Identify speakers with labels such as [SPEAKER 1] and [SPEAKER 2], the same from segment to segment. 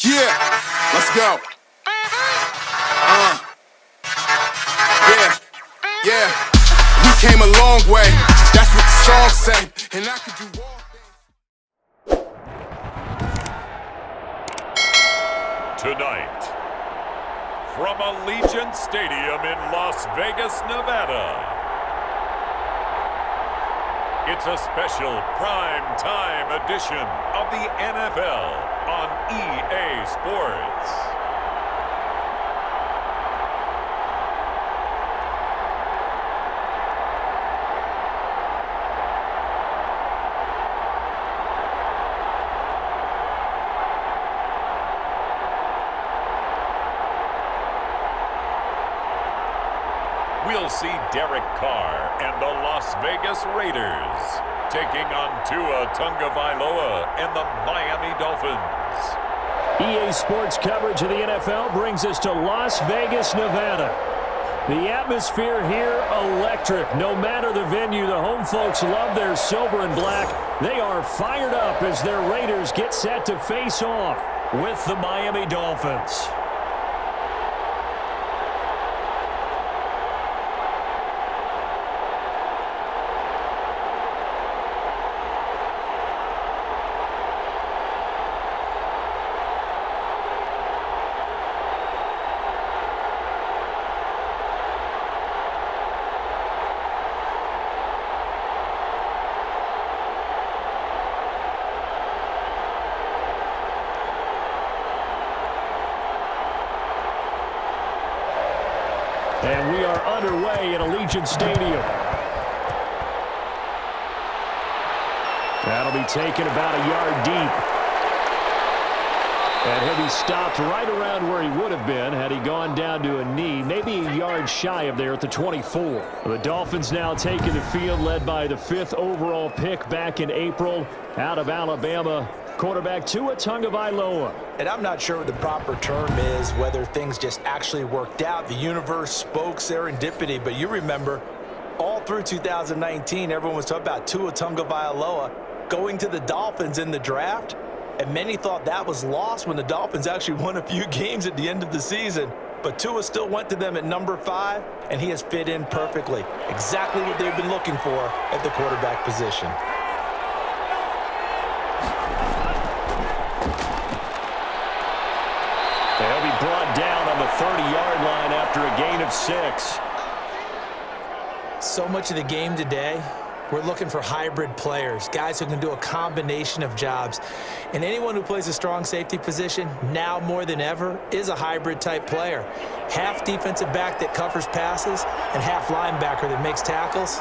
[SPEAKER 1] Yeah, let's go. Yeah. We came a long way. That's what the song say. And I could do all things.
[SPEAKER 2] Tonight, from Allegiant Stadium in Las Vegas, Nevada, it's a special prime time edition of the NFL on EA Sports. We'll see Derek Carr and the Las Vegas Raiders taking on Tua Tagovailoa and the Miami Dolphins.
[SPEAKER 3] EA Sports coverage of the NFL brings us to Las Vegas, Nevada. The atmosphere here, electric. No matter the venue, the home folks love their silver and black. They are fired up as their Raiders get set to face off with the Miami Dolphins. And we are underway at Allegiant Stadium. That'll be taken about a yard deep. And he'll be stopped right around where he would have been had he gone down to a knee, maybe a yard shy of there at the 24. The Dolphins now taking the field, led by the 5th overall pick back in April out of Alabama, quarterback Tua Tagovailoa.
[SPEAKER 4] And I'm not sure what the proper term is, whether things just actually worked out. The universe spoke serendipity, but you remember all through 2019, everyone was talking about Tua Tagovailoa going to the Dolphins in the draft, and many thought that was lost when the Dolphins actually won a few games at the end of the season. But Tua still went to them at number 5, and he has fit in perfectly. Exactly what they've been looking for at the quarterback position.
[SPEAKER 3] They'll be brought down on the 30-yard line after a gain of 6.
[SPEAKER 4] So much of the game today, we're looking for hybrid players, guys who can do a combination of jobs. And anyone who plays a strong safety position, now more than ever, is a hybrid type player. Half defensive back that covers passes and half linebacker that makes tackles.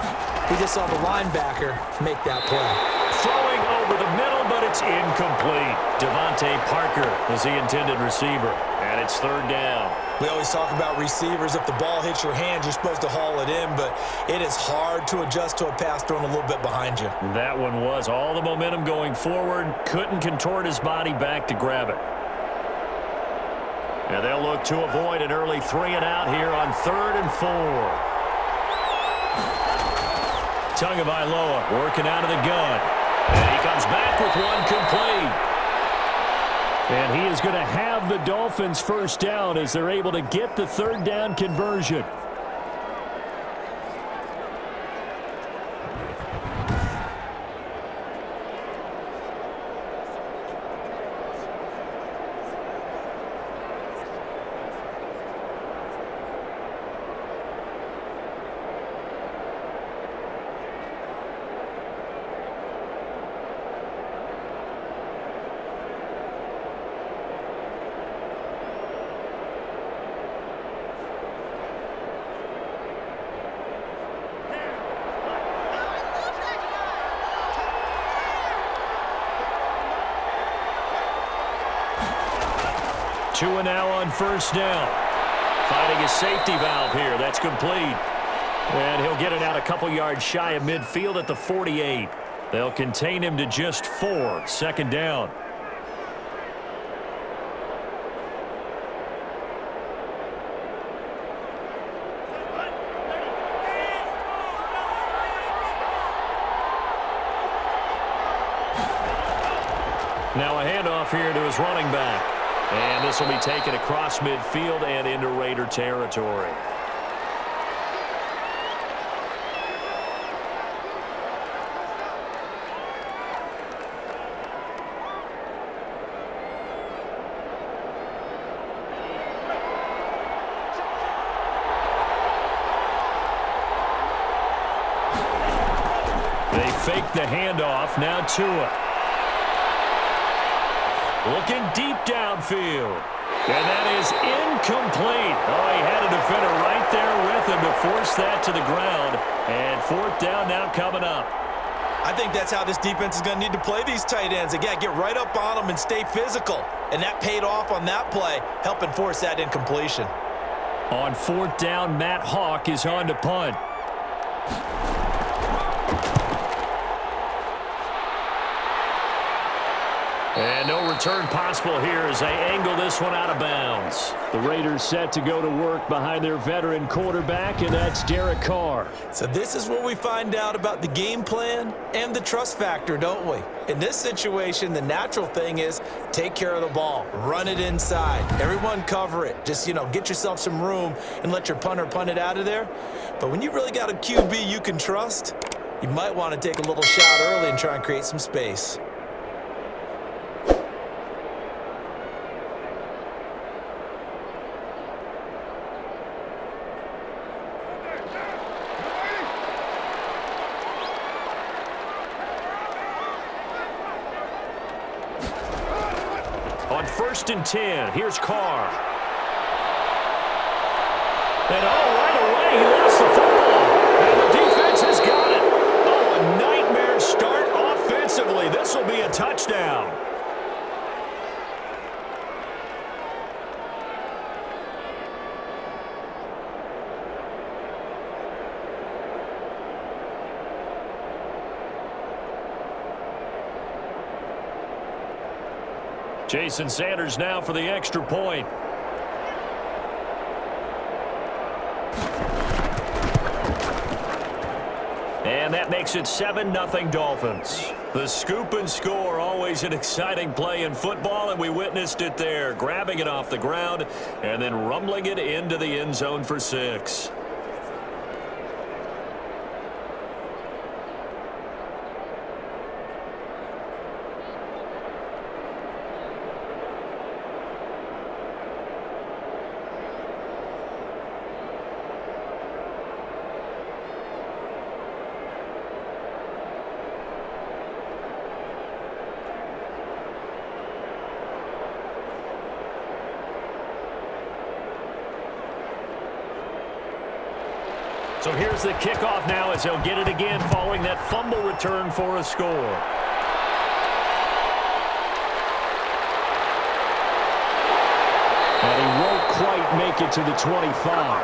[SPEAKER 4] We just saw the linebacker make that play.
[SPEAKER 3] Throwing over the middle, but it's incomplete. Devontae Parker is the intended receiver, and it's 3rd down.
[SPEAKER 4] We always talk about receivers. If the ball hits your hand, you're supposed to haul it in, but it is hard to adjust to a pass thrown a little bit behind you.
[SPEAKER 3] That one was all the momentum going forward. Couldn't contort his body back to grab it. And they'll look to avoid an early 3-and-out here on 3rd and 4. Tagovailoa working out of the gun. And he comes back with one complete. And he is going to have the Dolphins first down as they're able to get the 3rd down conversion. Tua now on 1st down. Finding a safety valve here. That's complete. And he'll get it out a couple yards shy of midfield at the 48. They'll contain him to just 4. 2nd down. Now a handoff here to his running back. And this will be taken across midfield and into Raider territory. They fake the handoff. Now Tua. Looking deep downfield. And that is incomplete. Oh, he had a defender right there with him to force that to the ground. And fourth down now coming up.
[SPEAKER 4] I think that's how this defense is going to need to play these tight ends. Again, get right up on them and stay physical. And that paid off on that play, helping force that incompletion.
[SPEAKER 3] On fourth down, Matt Hawk is on to punt. And no return possible here as they angle this one out of bounds. The Raiders set to go to work behind their veteran quarterback, and that's Derek Carr.
[SPEAKER 4] So this is where we find out about the game plan and the trust factor, don't we? In this situation, the natural thing is take care of the ball. Run it inside. Everyone cover it. Just, get yourself some room and let your punter punt it out of there. But when you really got a QB you can trust, you might want to take a little shot early and try and create some space.
[SPEAKER 3] On 1st and 10, here's Carr. And right away, he lost the football. And the defense has got it. Oh, a nightmare start offensively. This will be a touchdown. Jason Sanders now for the extra point. And that makes it 7-0 Dolphins. The scoop and score, always an exciting play in football, and we witnessed it there, grabbing it off the ground and then rumbling it into the end zone for 6. So here's the kickoff now as he'll get it again following that fumble return for a score. And he won't quite make it to the 25.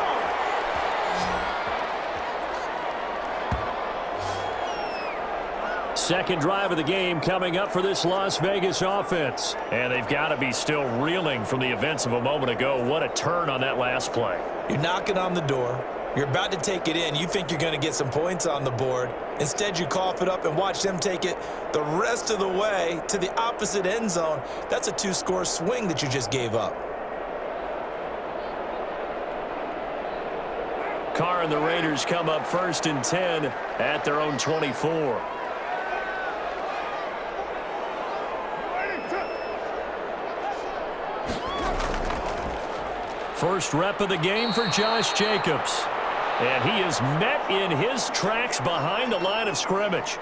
[SPEAKER 3] Second drive of the game coming up for this Las Vegas offense. And they've got to be still reeling from the events of a moment ago. What a turn on that last play.
[SPEAKER 4] You're knocking on the door. You're about to take it in. You think you're going to get some points on the board. Instead, you cough it up and watch them take it the rest of the way to the opposite end zone. That's a 2-score swing that you just gave up.
[SPEAKER 3] Carr and the Raiders come up 1st and 10 at their own 24. First rep of the game for Josh Jacobs. And he is met in his tracks behind the line of scrimmage.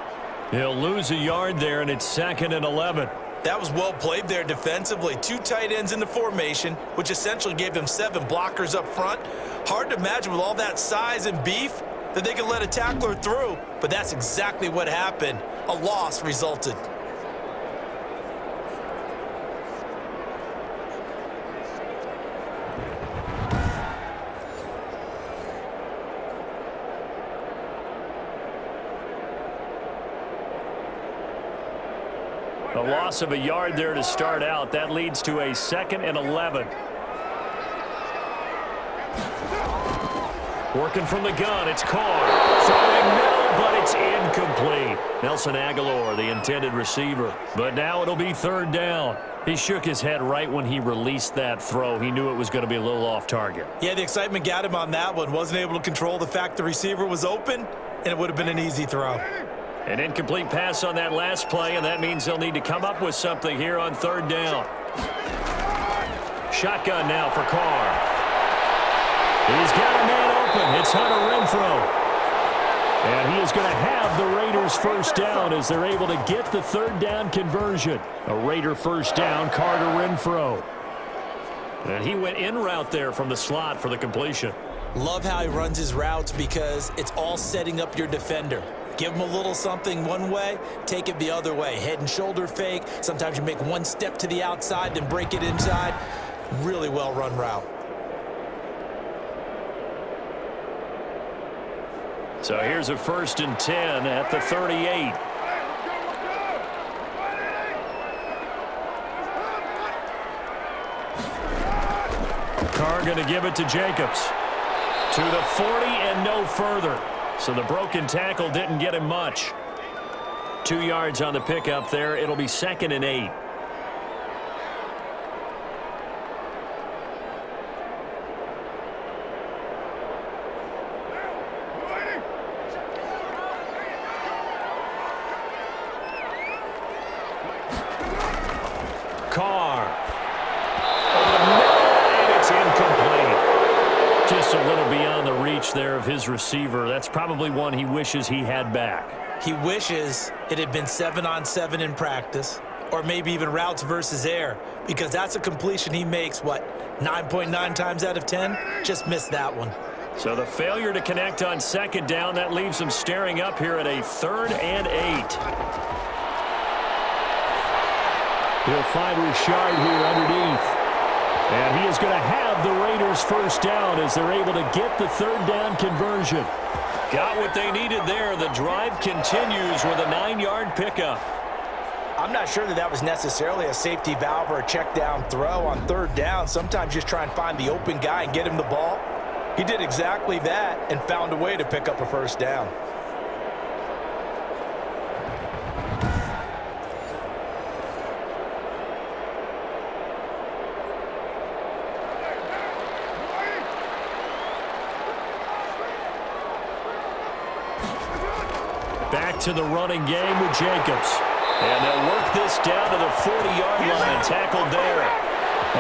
[SPEAKER 3] He'll lose a yard there, and it's 2nd and 11.
[SPEAKER 4] That was well played there defensively. 2 tight ends in the formation, which essentially gave them 7 blockers up front. Hard to imagine with all that size and beef that they could let a tackler through, but that's exactly what happened. A loss resulted.
[SPEAKER 3] A loss of a yard there to start out. That leads to a 2nd and 11. Working from the gun, it's Carr. Throwing middle but it's incomplete. Nelson Aguilar, the intended receiver. But now it'll be third down. He shook his head right when he released that throw. He knew it was going to be a little off target.
[SPEAKER 4] Yeah, the excitement got him on that one. Wasn't able to control the fact the receiver was open, and it would have been an easy throw.
[SPEAKER 3] An incomplete pass on that last play, and that means they'll need to come up with something here on third down. Shotgun now for Carr. He's got a man open. It's Hunter Renfrow. And he is going to have the Raiders first down as they're able to get the third down conversion. A Raider first down, Carter Renfrow. And he went in route there from the slot for the completion.
[SPEAKER 4] Love how he runs his routes because it's all setting up your defender. Give him a little something one way, take it the other way. Head and shoulder fake. Sometimes you make one step to the outside, then break it inside. Really well run route.
[SPEAKER 3] So here's a 1st and 10 at the 38. Carr going to give it to Jacobs. To the 40 and no further. So the broken tackle didn't get him much. 2 yards on the pickup there. It'll be 2nd and 8. Carr. And it's incomplete. Just a little beyond the reach there of his receiver. That's probably one he wishes he had back.
[SPEAKER 4] He wishes it had been 7-on-7 in practice, or maybe even routes versus air, because that's a completion he makes, 9.9 times out of 10? Just missed that one.
[SPEAKER 3] So the failure to connect on 2nd down, that leaves him staring up here at a 3rd and 8. He'll find Richard here underneath. And he is going to have the Raiders first down as they're able to get the third down conversion. Got what they needed there. The drive continues with a 9-yard pickup.
[SPEAKER 4] I'm not sure that was necessarily a safety valve or a check down throw on third down. Sometimes just try and find the open guy and get him the ball. He did exactly that and found a way to pick up a first down.
[SPEAKER 3] Back to the running game with Jacobs. And they'll work this down to the 40-yard line. Tackled there.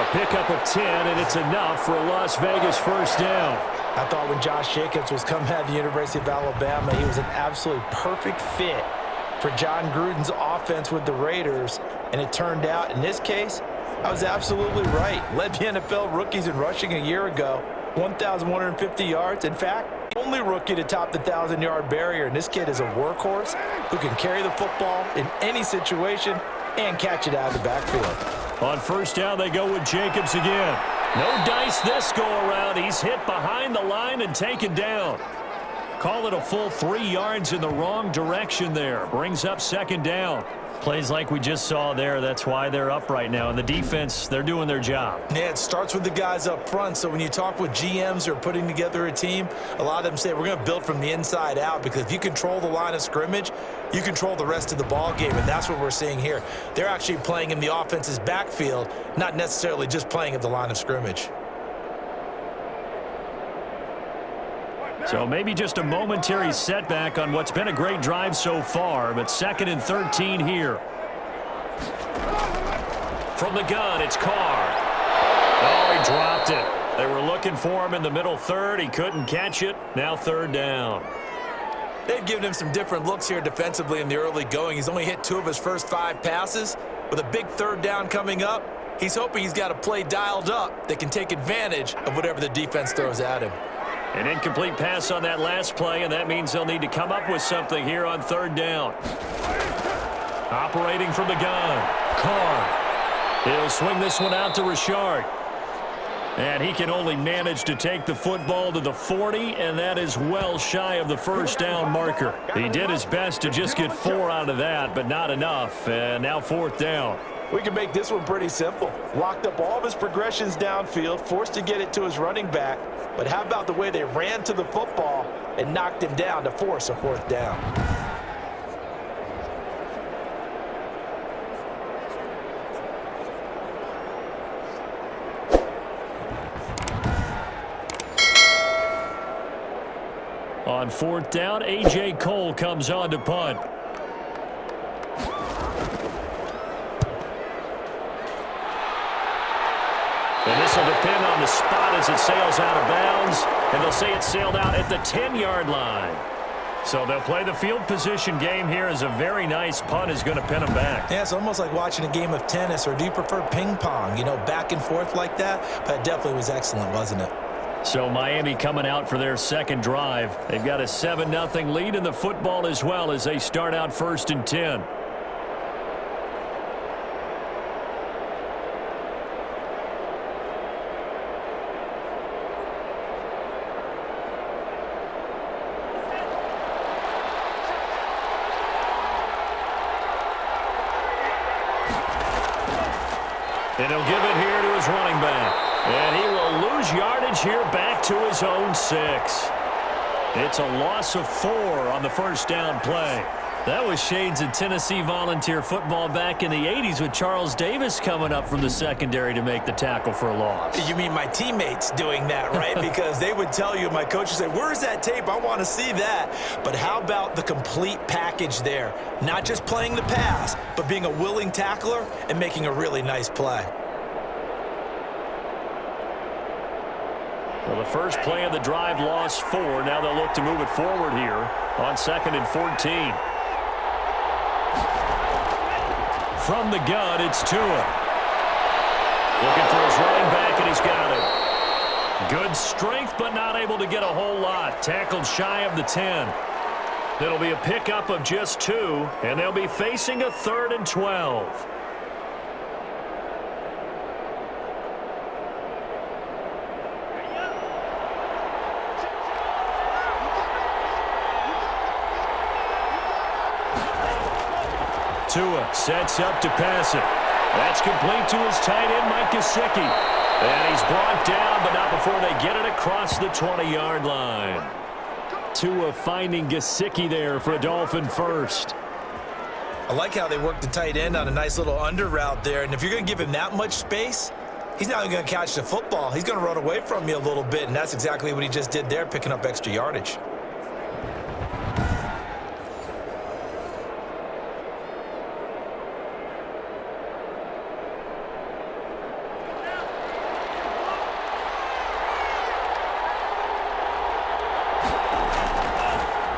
[SPEAKER 3] A pickup of 10, and it's enough for a Las Vegas first down.
[SPEAKER 4] I thought when Josh Jacobs was coming out of the University of Alabama, he was an absolutely perfect fit for John Gruden's offense with the Raiders. And it turned out, in this case, I was absolutely right. Led the NFL rookies in rushing a year ago. 1,150 yards. In fact, only rookie to top the 1,000-yard barrier. And this kid is a workhorse who can carry the football in any situation and catch it out of the backfield.
[SPEAKER 3] On first down, they go with Jacobs again. No dice this go-around. He's hit behind the line and taken down. Call it a full 3 yards in the wrong direction there. Brings up 2nd down. Plays like we just saw there. That's why they're up right now. And the defense, they're doing their job.
[SPEAKER 4] Yeah, it starts with the guys up front. So when you talk with GMs who are putting together a team, a lot of them say we're going to build from the inside out, because if you control the line of scrimmage, you control the rest of the ball game, and that's what we're seeing here. They're actually playing in the offense's backfield, not necessarily just playing at the line of scrimmage.
[SPEAKER 3] So maybe just a momentary setback on what's been a great drive so far, but 2nd and 13 here. From the gun, it's Carr. Oh, he dropped it. They were looking for him in the middle third. He couldn't catch it. Now 3rd down.
[SPEAKER 4] They've given him some different looks here defensively in the early going. He's only hit 2 of his first 5 passes. With a big 3rd down coming up, he's hoping he's got a play dialed up that can take advantage of whatever the defense throws at him.
[SPEAKER 3] An incomplete pass on that last play, and that means they'll need to come up with something here on 3rd down. Operating from the gun, Carr. He'll swing this one out to Richard. And he can only manage to take the football to the 40, and that is well shy of the first down marker. He did his best to just get 4 out of that, but not enough. And now 4th down.
[SPEAKER 4] We can make this one pretty simple. Locked up all of his progressions downfield, forced to get it to his running back. But how about the way they ran to the football and knocked him down to force a 4th down?
[SPEAKER 3] On 4th down, A.J. Cole comes on to punt. And this will depend on the spot as it sails out of bounds. And they'll say it sailed out at the 10-yard line. So they'll play the field position game here as a very nice punt is going to pin them back.
[SPEAKER 4] Yeah, it's almost like watching a game of tennis, or do you prefer ping pong? You know, back and forth like that? But it definitely was excellent, wasn't it?
[SPEAKER 3] So Miami coming out for their second drive. They've got a 7-0 lead in the football as well as they start out 1st and 10. And he'll give it here to his running back. And he will lose yardage here back to his own 6. It's a loss of 4 on the 1st down play. That was shades of Tennessee volunteer football back in the 80s with Charles Davis coming up from the secondary to make the tackle for a loss.
[SPEAKER 4] You mean my teammates doing that, right? Because they would tell you, my coach would say, where's that tape? I want to see that. But how about the complete package there? Not just playing the pass, but being a willing tackler and making a really nice play.
[SPEAKER 3] Well, the first play of the drive lost 4. Now they'll look to move it forward here on 2nd and 14. From the gun, it's Tua. Looking for his running back, and he's got it. Good strength, but not able to get a whole lot. Tackled shy of the 10. It'll be a pickup of just 2, and they'll be facing a 3rd and 12. Tua sets up to pass it. That's complete to his tight end, Mike Gesicki. And he's brought down, but not before they get it across the 20-yard line. Tua finding Gesicki there for a Dolphin first.
[SPEAKER 4] I like how they work the tight end on a nice little under route there. And if you're going to give him that much space, he's not even going to catch the football. He's going to run away from you a little bit, and that's exactly what he just did there, picking up extra yardage.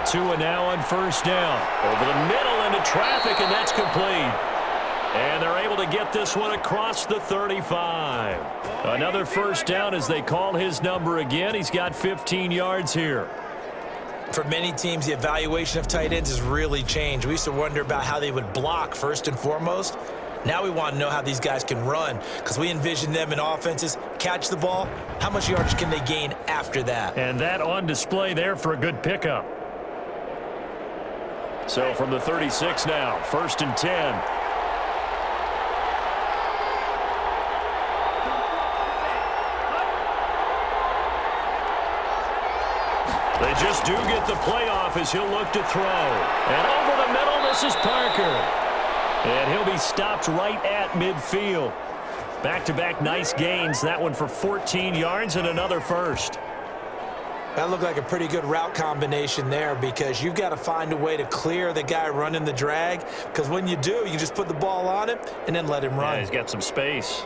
[SPEAKER 3] Tua now on 1st down. Over the middle into traffic, and that's complete. And they're able to get this one across the 35. Another 1st down as they call his number again. He's got 15 yards here.
[SPEAKER 4] For many teams, the evaluation of tight ends has really changed. We used to wonder about how they would block first and foremost. Now we want to know how these guys can run, because we envision them in offenses catch the ball. How much yardage can they gain after that?
[SPEAKER 3] And that on display there for a good pickup. So from the 36 now, 1st and 10. They just do get the playoff as he'll look to throw. And over the middle, this is Parker. And he'll be stopped right at midfield. Back-to-back nice gains. That one for 14 yards and another first.
[SPEAKER 4] That looked like a pretty good route combination there, because you've got to find a way to clear the guy running the drag, because when you do, you just put the ball on him and then let him run.
[SPEAKER 3] Yeah, he's got some space.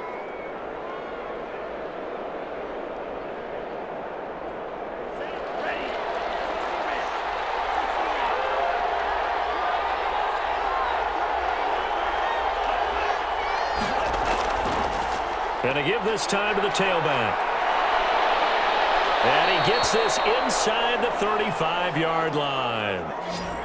[SPEAKER 3] And to give this time to the tailback. And he gets this inside the 35-yard line.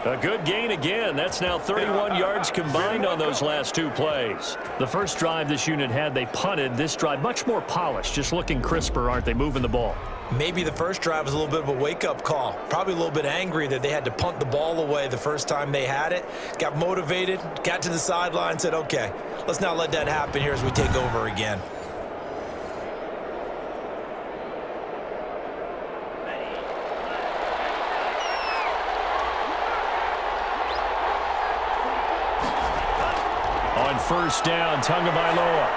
[SPEAKER 3] A good gain again. That's now 31 yards combined on those last 2 plays. The first drive this unit had, they punted. This drive, much more polished, just looking crisper, aren't they, moving the ball?
[SPEAKER 4] Maybe the first drive was a little bit of a wake-up call. Probably a little bit angry that they had to punt the ball away the first time they had it. Got motivated, got to the sideline, said, okay, let's not let that happen here as we take over again.
[SPEAKER 3] On first down, Tagovailoa.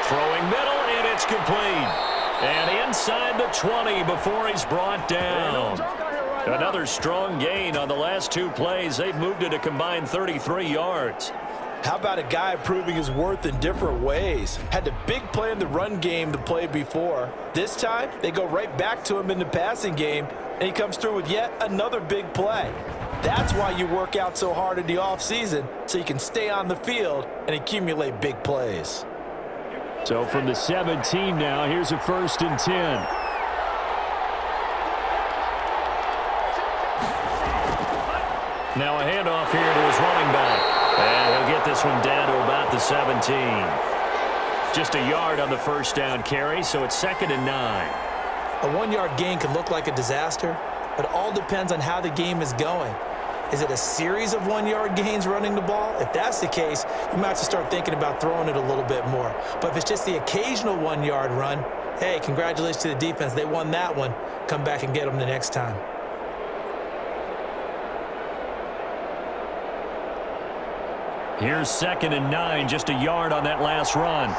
[SPEAKER 3] Throwing middle, and it's complete. And inside the 20 before he's brought down. Another strong gain on the last two plays. They've moved it a combined 33 yards.
[SPEAKER 4] How about a guy proving his worth in different ways? Had the big play in the run game to play before. This time, they go right back to him in the passing game, and he comes through with yet another big play. That's why you work out so hard in the offseason, so you can stay on the field and accumulate big plays.
[SPEAKER 3] So from the 17 now, here's a 1st and 10. Now a handoff here to his running back. And he'll get this one down to about the 17. Just a yard on the first down carry, so it's 2nd and 9.
[SPEAKER 4] A 1-yard gain can look like a disaster, but it all depends on how the game is going. Is it a series of 1-yard gains running the ball? If that's the case, you might have to start thinking about throwing it a little bit more. But if it's just the occasional 1-yard run, hey, congratulations to the defense. They won that one. Come back and get them the next time.
[SPEAKER 3] Here's 2nd and 9, just a yard on that last run.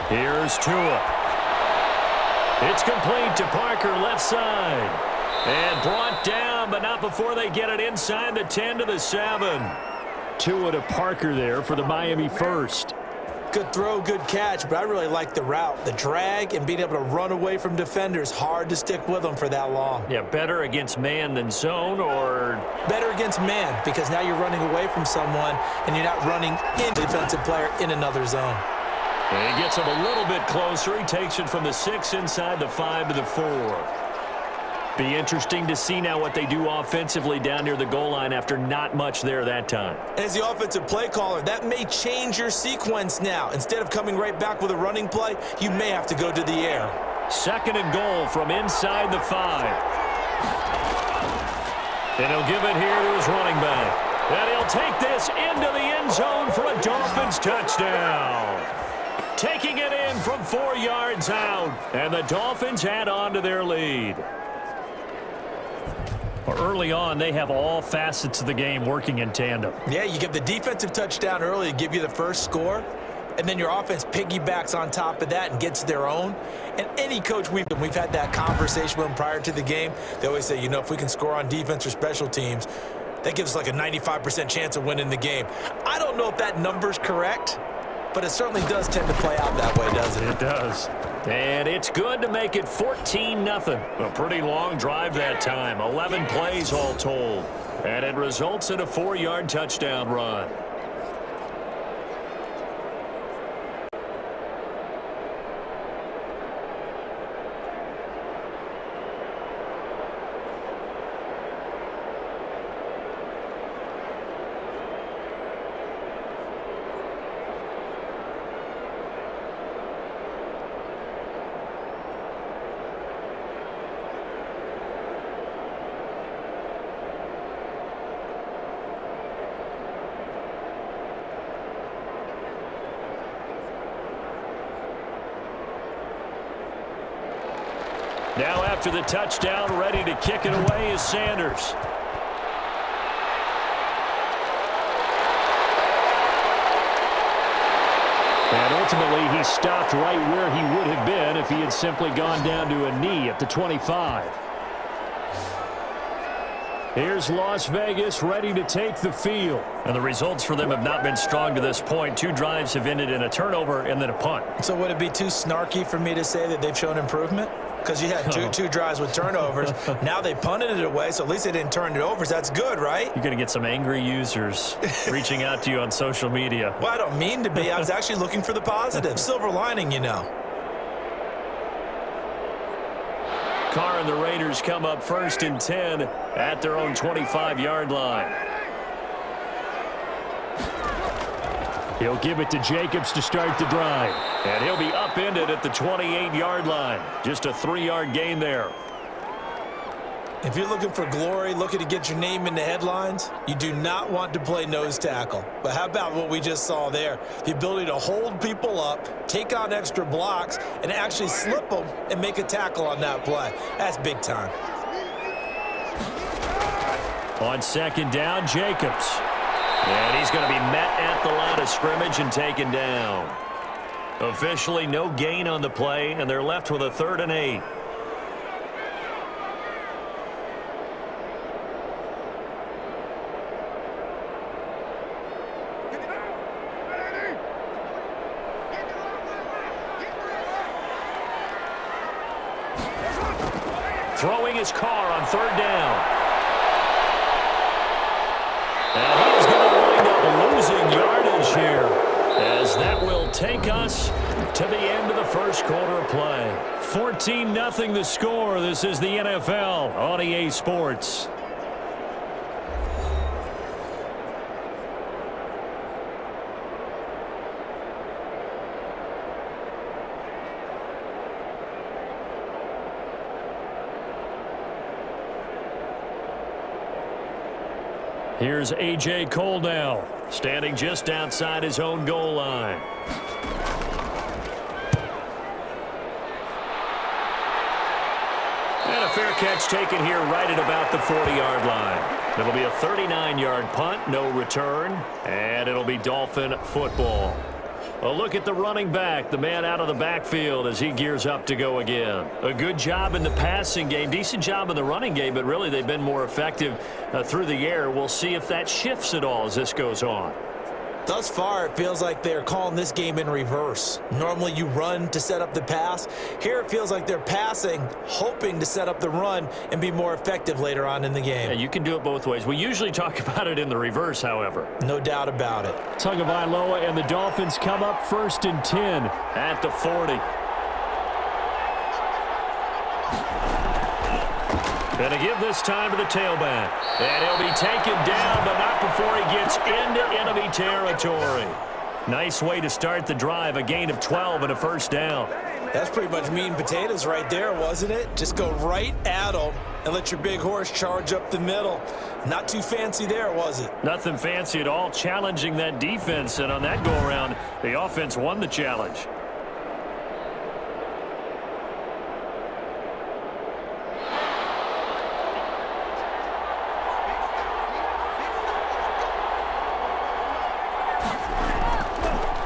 [SPEAKER 3] Here's Tua. It's complete to Parker, left side. And brought down, but not before they get it inside the 10 to the 7. Tua to Parker there for the Miami first.
[SPEAKER 4] Good throw, good catch, but I really like the route. The drag and being able to run away from defenders. Hard to stick with them for that long.
[SPEAKER 3] Yeah, better against man than zone, or?
[SPEAKER 4] Better against man, because now you're running away from someone and you're not running into the defensive player in another zone.
[SPEAKER 3] And he gets him a little bit closer. He takes it from the 6 inside the 5 to the 4. Be interesting to see now what they do offensively down near the goal line after not much there that time.
[SPEAKER 4] As the offensive play caller, that may change your sequence now. Instead of coming right back with a running play, you may have to go to the air.
[SPEAKER 3] 2nd and goal from inside the 5. And he'll give it here to his running back. And he'll take this into the end zone for a Dolphins touchdown. Taking it in from 4 yards out. And the Dolphins add on to their lead. Early on, they have all facets of the game working in tandem.
[SPEAKER 4] Yeah, you get the defensive touchdown early to give you the first score, and then your offense piggybacks on top of that and gets their own. And any coach we've had that conversation with them prior to the game, they always say, you know, if we can score on defense or special teams, that gives us like a 95% chance of winning the game. I don't know if that number's correct, but it certainly does tend to play out that way, doesn't it?
[SPEAKER 3] It does. And it's good to make it 14-0. A pretty long drive that time. 11 plays all told. And it results in a 4-yard touchdown run. Now after the touchdown, ready to kick it away is Sanders. And ultimately, he stopped right where he would have been if he had simply gone down to a knee at the 25. Here's Las Vegas ready to take the field. And the results for them have not been strong to this point. 2 drives have ended in a turnover and then a punt.
[SPEAKER 4] So would it be too snarky for me to say that they've shown improvement? Because you had two drives with turnovers. Now they punted it away, so at least they didn't turn it over. So that's good, right?
[SPEAKER 3] You're going to get some angry users reaching out to you on social media.
[SPEAKER 4] Well, I don't mean to be. I was actually looking for the positive. Silver lining, you know.
[SPEAKER 3] Carr and the Raiders come up 1st and 10 at their own 25-yard line. He'll give it to Jacobs to start the drive. And he'll be upended at the 28-yard line. Just a 3-yard gain there.
[SPEAKER 4] If you're looking for glory, looking to get your name in the headlines, you do not want to play nose tackle. But how about what we just saw there? The ability to hold people up, take on extra blocks, and actually slip them and make a tackle on that play. That's big time.
[SPEAKER 3] On second down, Jacobs. And he's going to be met at the line of scrimmage and taken down. Officially no gain on the play, and they're left with a 3rd and 8. Throwing his car on 3rd down. And he's going to wind up losing yardage here, as that will take us to the end of the first quarter of play. 14-0 the score. This is the NFL on EA Sports. Here's A.J. Cole now, standing just outside his own goal line. And a fair catch taken here right at about the 40-yard line. It'll be a 39-yard punt, no return, and it'll be Dolphin football. A look at the running back, the man out of the backfield as he gears up to go again. A good job in the passing game, decent job in the running game, but really they've been more effective through the air. We'll see if that shifts at all as this goes on.
[SPEAKER 4] Thus far, it feels like they're calling this game in reverse. Normally you run to set up the pass. Here it feels like they're passing, hoping to set up the run and be more effective later on in the game.
[SPEAKER 3] Yeah, you can do it both ways. We usually talk about it in the reverse, however.
[SPEAKER 4] No doubt about it.
[SPEAKER 3] Tagovailoa and the Dolphins come up 1st and 10 at the 40. And to give this time to the tailback. And he'll be taken down, but not before he gets into enemy territory. Nice way to start the drive, a gain of 12 and a 1st down.
[SPEAKER 4] That's pretty much meat and potatoes right there, wasn't it? Just go right at them and let your big horse charge up the middle. Not too fancy there, was it?
[SPEAKER 3] Nothing fancy at all, challenging that defense. And on that go-around, the offense won the challenge.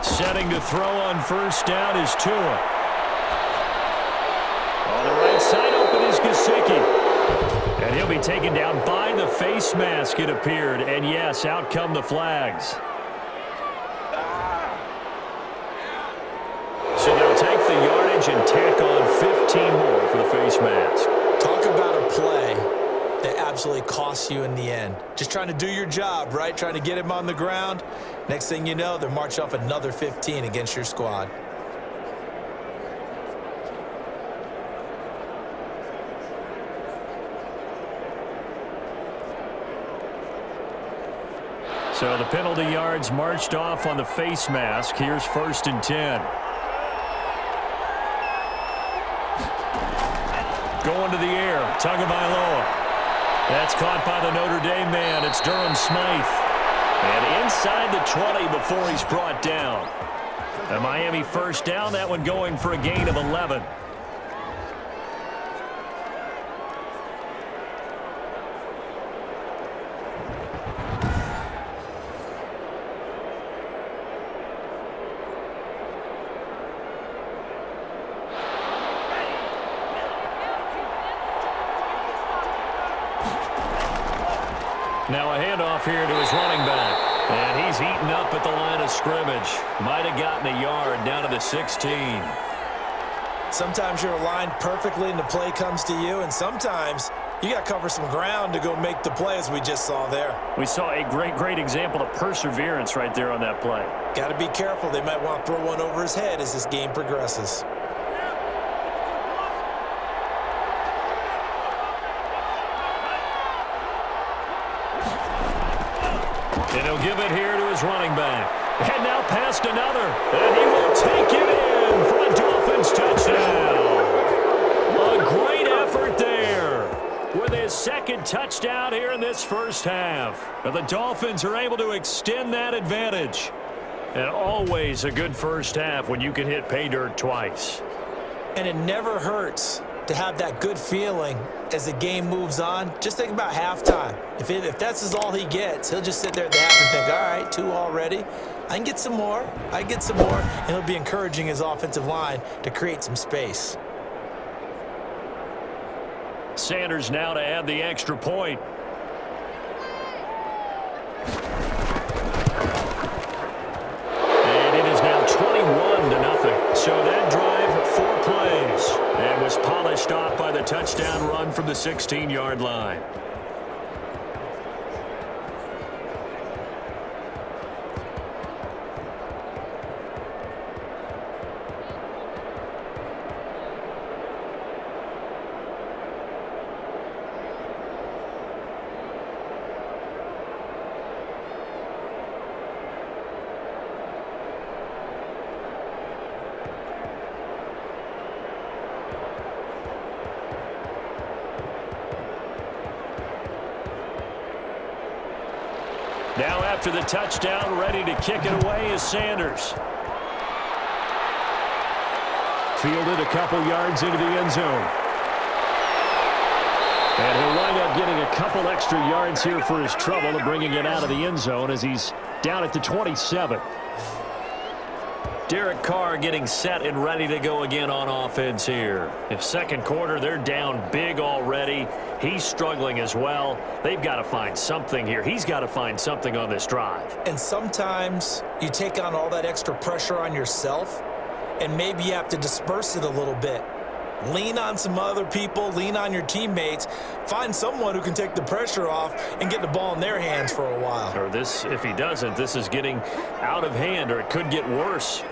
[SPEAKER 3] Setting to throw on 1st down is Tua. On the right side open is Gesicki. And he'll be taken down by the face mask, it appeared. And yes, out come the flags. So they'll take the yardage and tack on 15 more for the face mask.
[SPEAKER 4] Talk about a play that absolutely costs you in the end. Just trying to do your job, right? Trying to get him on the ground. Next thing you know, they're marching off another 15 against your squad.
[SPEAKER 3] So the penalty yards marched off on the face mask. Here's 1st and 10. Going to the air, Tagovailoa. That's caught by the Notre Dame man. It's Durham Smythe. And inside the 20 before he's brought down. A Miami 1st down, that one going for a gain of 11. Now a handoff here to his running back. And he's eaten up at the line of scrimmage. Might have gotten a yard down to the 16.
[SPEAKER 4] Sometimes you're aligned perfectly and the play comes to you, and sometimes you got to cover some ground to go make the play, as we just saw there.
[SPEAKER 3] We saw a great example of perseverance right there on that play.
[SPEAKER 4] Got to be careful. They might want to throw one over his head as this game progresses.
[SPEAKER 3] And he'll give it here to his running back. And now past another. And he will take it in for a Dolphins touchdown. A great effort there with his second touchdown here in this first half. And the Dolphins are able to extend that advantage. And always a good first half when you can hit pay dirt twice.
[SPEAKER 4] And it never hurts to have that good feeling as the game moves on. Just think about halftime. If that's all he gets, he'll just sit there at the half and think, all right, 2 already. I can get some more. And he'll be encouraging his offensive line to create some space.
[SPEAKER 3] Sanders now to add the extra point. And it is now 21-0. So that drive, 4 plays, and was polished off by the touchdown run from the 16-yard line. Now after the touchdown, ready to kick it away is Sanders. Fielded a couple yards into the end zone. And he'll wind up getting a couple extra yards here for his trouble of bringing it out of the end zone as he's down at the 27. Derek Carr getting set and ready to go again on offense here. If second quarter, they're down big already. He's struggling as well. They've got to find something here. He's got to find something on this drive.
[SPEAKER 4] And sometimes you take on all that extra pressure on yourself, and maybe you have to disperse it a little bit. Lean on some other people, lean on your teammates, find someone who can take the pressure off and get the ball in their hands for a while.
[SPEAKER 3] Or this, if he doesn't, this is getting out of hand, or it could get worse.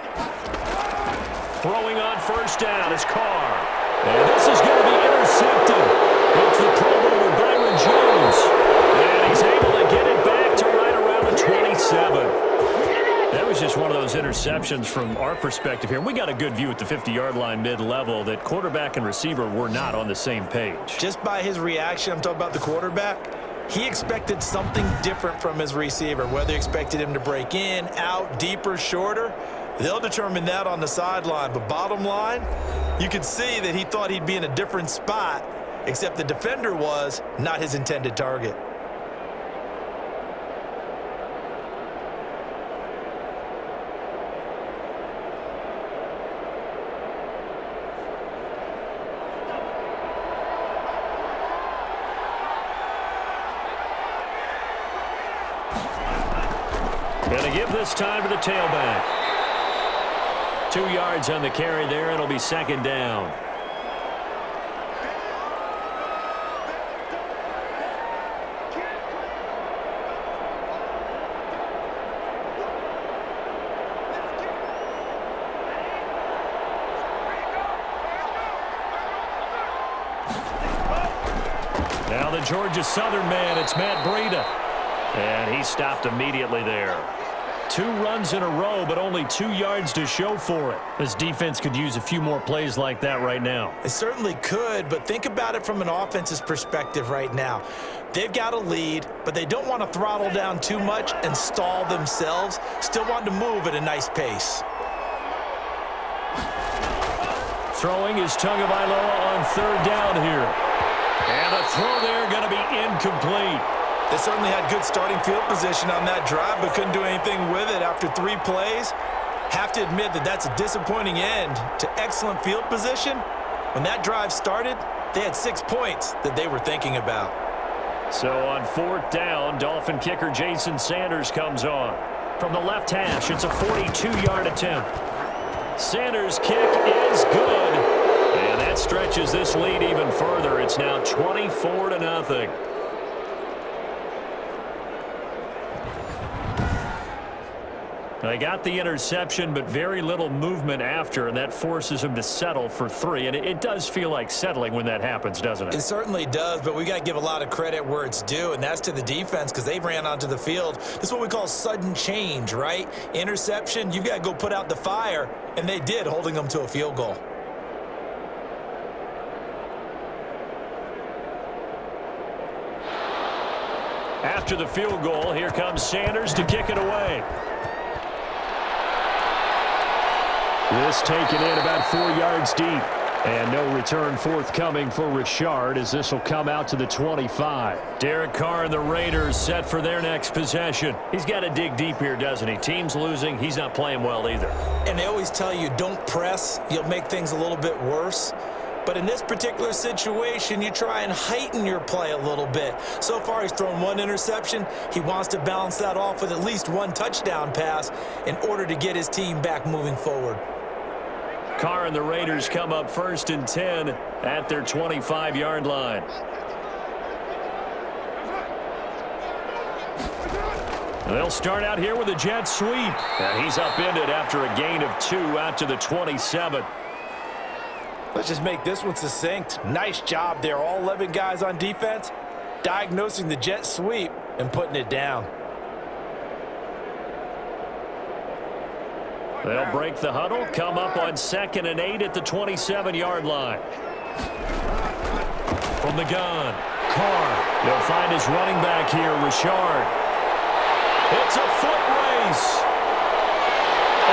[SPEAKER 3] Throwing on first down is Carr. And this is going to be intercepted. It's the Pro Bowler Byron Jones. And he's able to get it back to right around the 27. That was just one of those interceptions from our perspective here. We got a good view at the 50-yard line mid-level that quarterback and receiver were not on the same page.
[SPEAKER 4] Just by his reaction, I'm talking about the quarterback, he expected something different from his receiver, whether he expected him to break in, out, deeper, shorter. They'll determine that on the sideline. But bottom line, you could see that he thought he'd be in a different spot, except the defender was not his intended target.
[SPEAKER 3] Going to give this time to the tailback. 2 yards on the carry there. It'll be second down. Now the Georgia Southern man, it's Matt Breida. And he stopped immediately there. 2 runs in a row, but only 2 yards to show for it. This defense could use a few more plays like that right now.
[SPEAKER 4] It certainly could, but think about it from an offense's perspective right now. They've got a lead, but they don't want to throttle down too much and stall themselves. Still want to move at a nice pace.
[SPEAKER 3] Throwing is Tagovailoa on third down here. And a throw there going to be incomplete.
[SPEAKER 4] They certainly had good starting field position on that drive, but couldn't do anything with it after 3 plays. Have to admit that that's a disappointing end to excellent field position. When that drive started, they had 6 points that they were thinking about.
[SPEAKER 3] So on fourth down, Dolphin kicker Jason Sanders comes on. From the left hash, it's a 42-yard attempt. Sanders' kick is good. And that stretches this lead even further. It's now 24-0. They got the interception, but very little movement after, and that forces him to settle for 3. And it does feel like settling when that happens, doesn't it?
[SPEAKER 4] It certainly does, but we got to give a lot of credit where it's due, and that's to the defense because they ran onto the field. This is what we call sudden change, right? Interception, you got to go put out the fire, and they did, holding them to a field goal.
[SPEAKER 3] After the field goal, here comes Sanders to kick it away. This taken in about 4 yards deep. And no return forthcoming for Richard as this will come out to the 25. Derek Carr and the Raiders set for their next possession. He's got to dig deep here, doesn't he? Team's losing. He's not playing well either.
[SPEAKER 4] And they always tell you don't press. You'll make things a little bit worse. But in this particular situation, you try and heighten your play a little bit. So far, he's thrown 1 interception. He wants to balance that off with at least 1 touchdown pass in order to get his team back moving forward.
[SPEAKER 3] Carr and the Raiders come up 1st and 10 at their 25-yard line. They'll start out here with a jet sweep. And he's upended after a gain of 2 out to the 27.
[SPEAKER 4] Let's just make this one succinct. Nice job there. All 11 guys on defense diagnosing the jet sweep and putting it down.
[SPEAKER 3] They'll break the huddle, come up on 2nd and 8 at the 27-yard line. From the gun, Carr. He'll find his running back here, Richard. It's a foot race.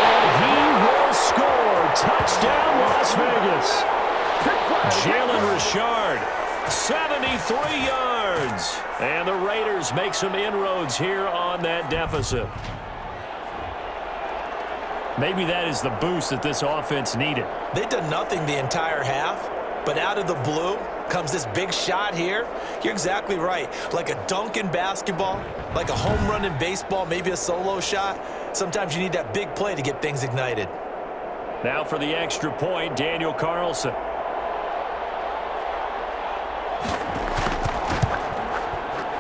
[SPEAKER 3] And he will score. Touchdown, Las Vegas. Jalen Richard, 73 yards. And the Raiders make some inroads here on that deficit. Maybe that is the boost that this offense needed.
[SPEAKER 4] They've done nothing the entire half, but out of the blue comes this big shot here. You're exactly right. Like a dunk in basketball, like a home run in baseball, maybe a solo shot. Sometimes you need that big play to get things ignited.
[SPEAKER 3] Now for the extra point, Daniel Carlson.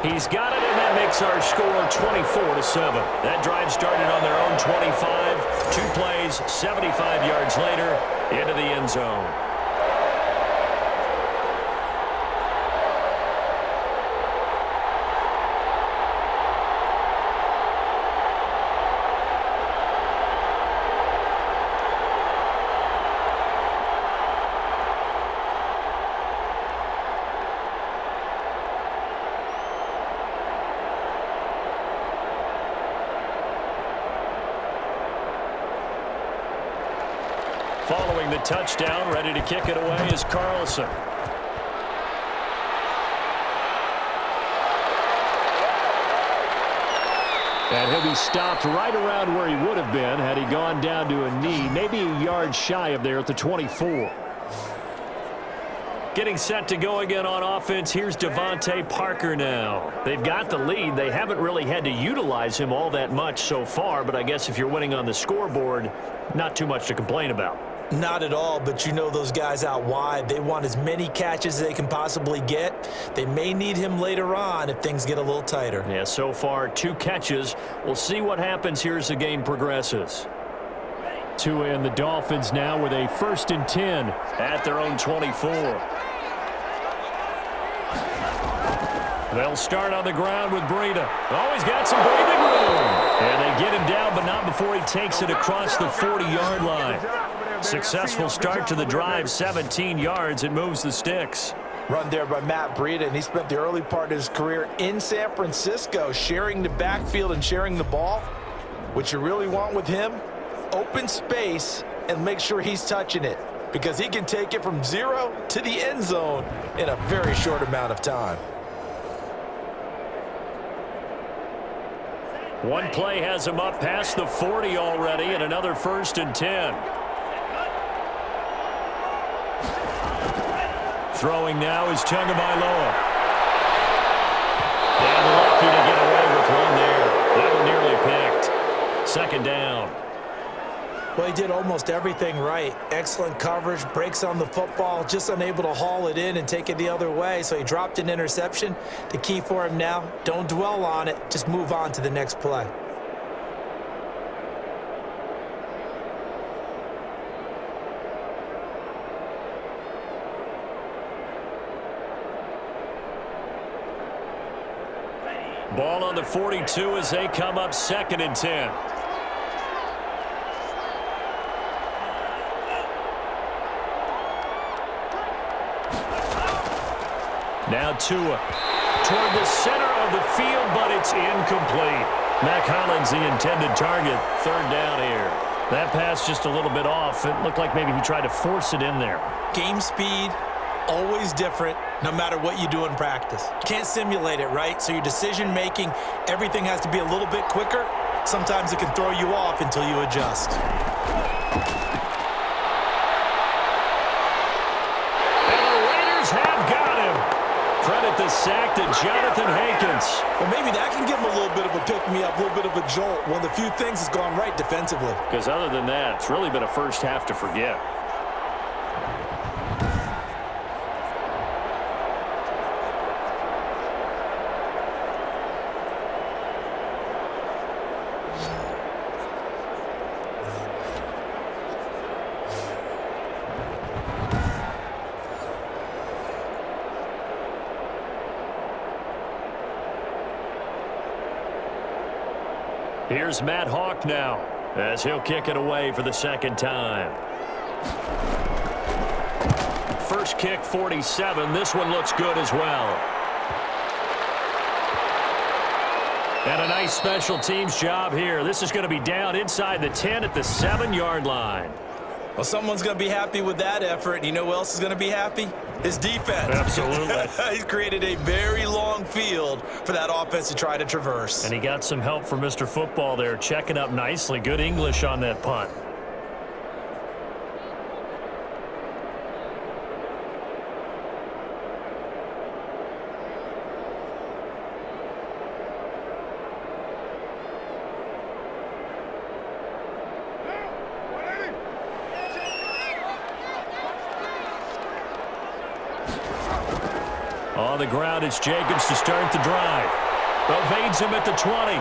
[SPEAKER 3] He's got it, and that makes our score 24-7. That drive started on their own 25. 2 plays, 75 yards later, into the end zone. Following the touchdown, ready to kick it away is Carlson. And he'll be stopped right around where he would have been had he gone down to a knee, maybe a yard shy of there at the 24. Getting set to go again on offense, here's Devontae Parker now. They've got the lead. They haven't really had to utilize him all that much so far, but I guess if you're winning on the scoreboard, not too much to complain about.
[SPEAKER 4] Not at all, but you know those guys out wide, they want as many catches as they can possibly get. They may need him later on if things get a little tighter.
[SPEAKER 3] Yeah, so far 2 catches. We'll see what happens here as the game progresses. Tua and the Dolphins now with a 1st and 10 at their own 24. They'll start on the ground with Breida. Oh, he's got some breathing room. And they get him down, but not before he takes it across the 40-yard line. Successful start to the drive, 17 yards. It moves the sticks.
[SPEAKER 4] Run there by Matt Breida, and he spent the early part of his career in San Francisco sharing the backfield and sharing the ball. What you really want with him, open space and make sure he's touching it because he can take it from 0 to the end zone in a very short amount of time.
[SPEAKER 3] One play has him up past the 40 already, and another 1st and 10. Throwing now is Tagovailoa. And lucky to get away with one there. That one nearly picked. 2nd down.
[SPEAKER 4] Well, he did almost everything right. Excellent coverage, breaks on the football, just unable to haul it in and take it the other way. So he dropped an interception. The key for him now, don't dwell on it. Just move on to the next play.
[SPEAKER 3] Ball on the 42 as they come up 2nd and 10. Now Tua toward the center of the field, but it's incomplete. Mac Hollins, the intended target. 3rd down here. That pass just a little bit off. It looked like maybe he tried to force it in there.
[SPEAKER 4] Game speed, always different, no matter what you do in practice. Can't simulate it, right? So your decision-making, everything has to be a little bit quicker. Sometimes it can throw you off until you adjust.
[SPEAKER 3] And the Raiders have got him. Credit the sack to Jonathan Hankins.
[SPEAKER 4] Well, maybe that can give him a little bit of a pick-me-up, a little bit of a jolt. One of the few things has gone right defensively.
[SPEAKER 3] Because other than that, it's really been a first half to forget. Here's Matt Hawk now, as he'll kick it away for the 2nd time. First kick, 47. This one looks good as well. And a nice special teams job here. This is going to be down inside the 10 at the 7-yard line.
[SPEAKER 4] Well, someone's going to be happy with that effort. You know who else is going to be happy? His defense.
[SPEAKER 3] Absolutely.
[SPEAKER 4] He's created a very long field for that offense to try to traverse.
[SPEAKER 3] And he got some help from Mr. Football there, checking up nicely. Good English on that punt. On the ground, it's Jacobs to start the drive. Evades him at the 20.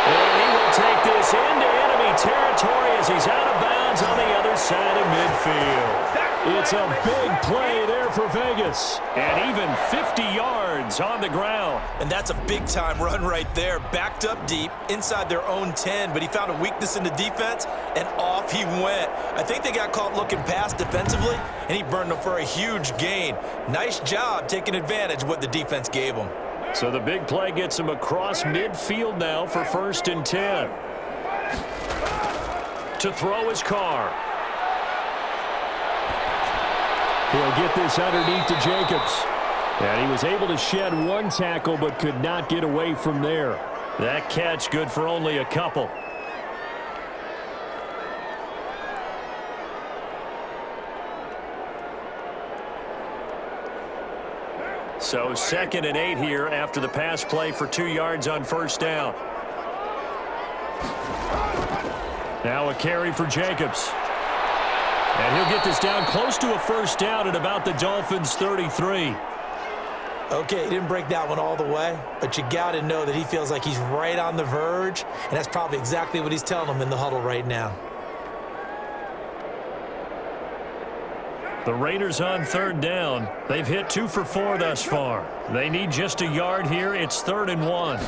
[SPEAKER 3] And he will take this into enemy territory as he's out of bounds on the other side of midfield. It's a big play there for Vegas. And even 50 yards on the ground.
[SPEAKER 4] And that's a big-time run right there. Backed up deep inside their own 10, but he found a weakness in the defense, and off he went. I think they got caught looking past defensively, and he burned them for a huge gain. Nice job taking advantage of what the defense gave him.
[SPEAKER 3] So the big play gets him across midfield now for 1st and 10. To throw his Carr. He'll get this underneath to Jacobs. And he was able to shed one tackle but could not get away from there. That catch good for only a couple. So 2nd and 8 here after the pass play for 2 yards on 1st down. Now a carry for Jacobs. And he'll get this down close to a 1st down at about the Dolphins' 33.
[SPEAKER 4] Okay, he didn't break that one all the way, but you got to know that he feels like he's right on the verge, and that's probably exactly what he's telling them in the huddle right now.
[SPEAKER 3] The Raiders on 3rd down. They've hit 2 for 4 thus far. They need just a yard here. It's 3rd and 1.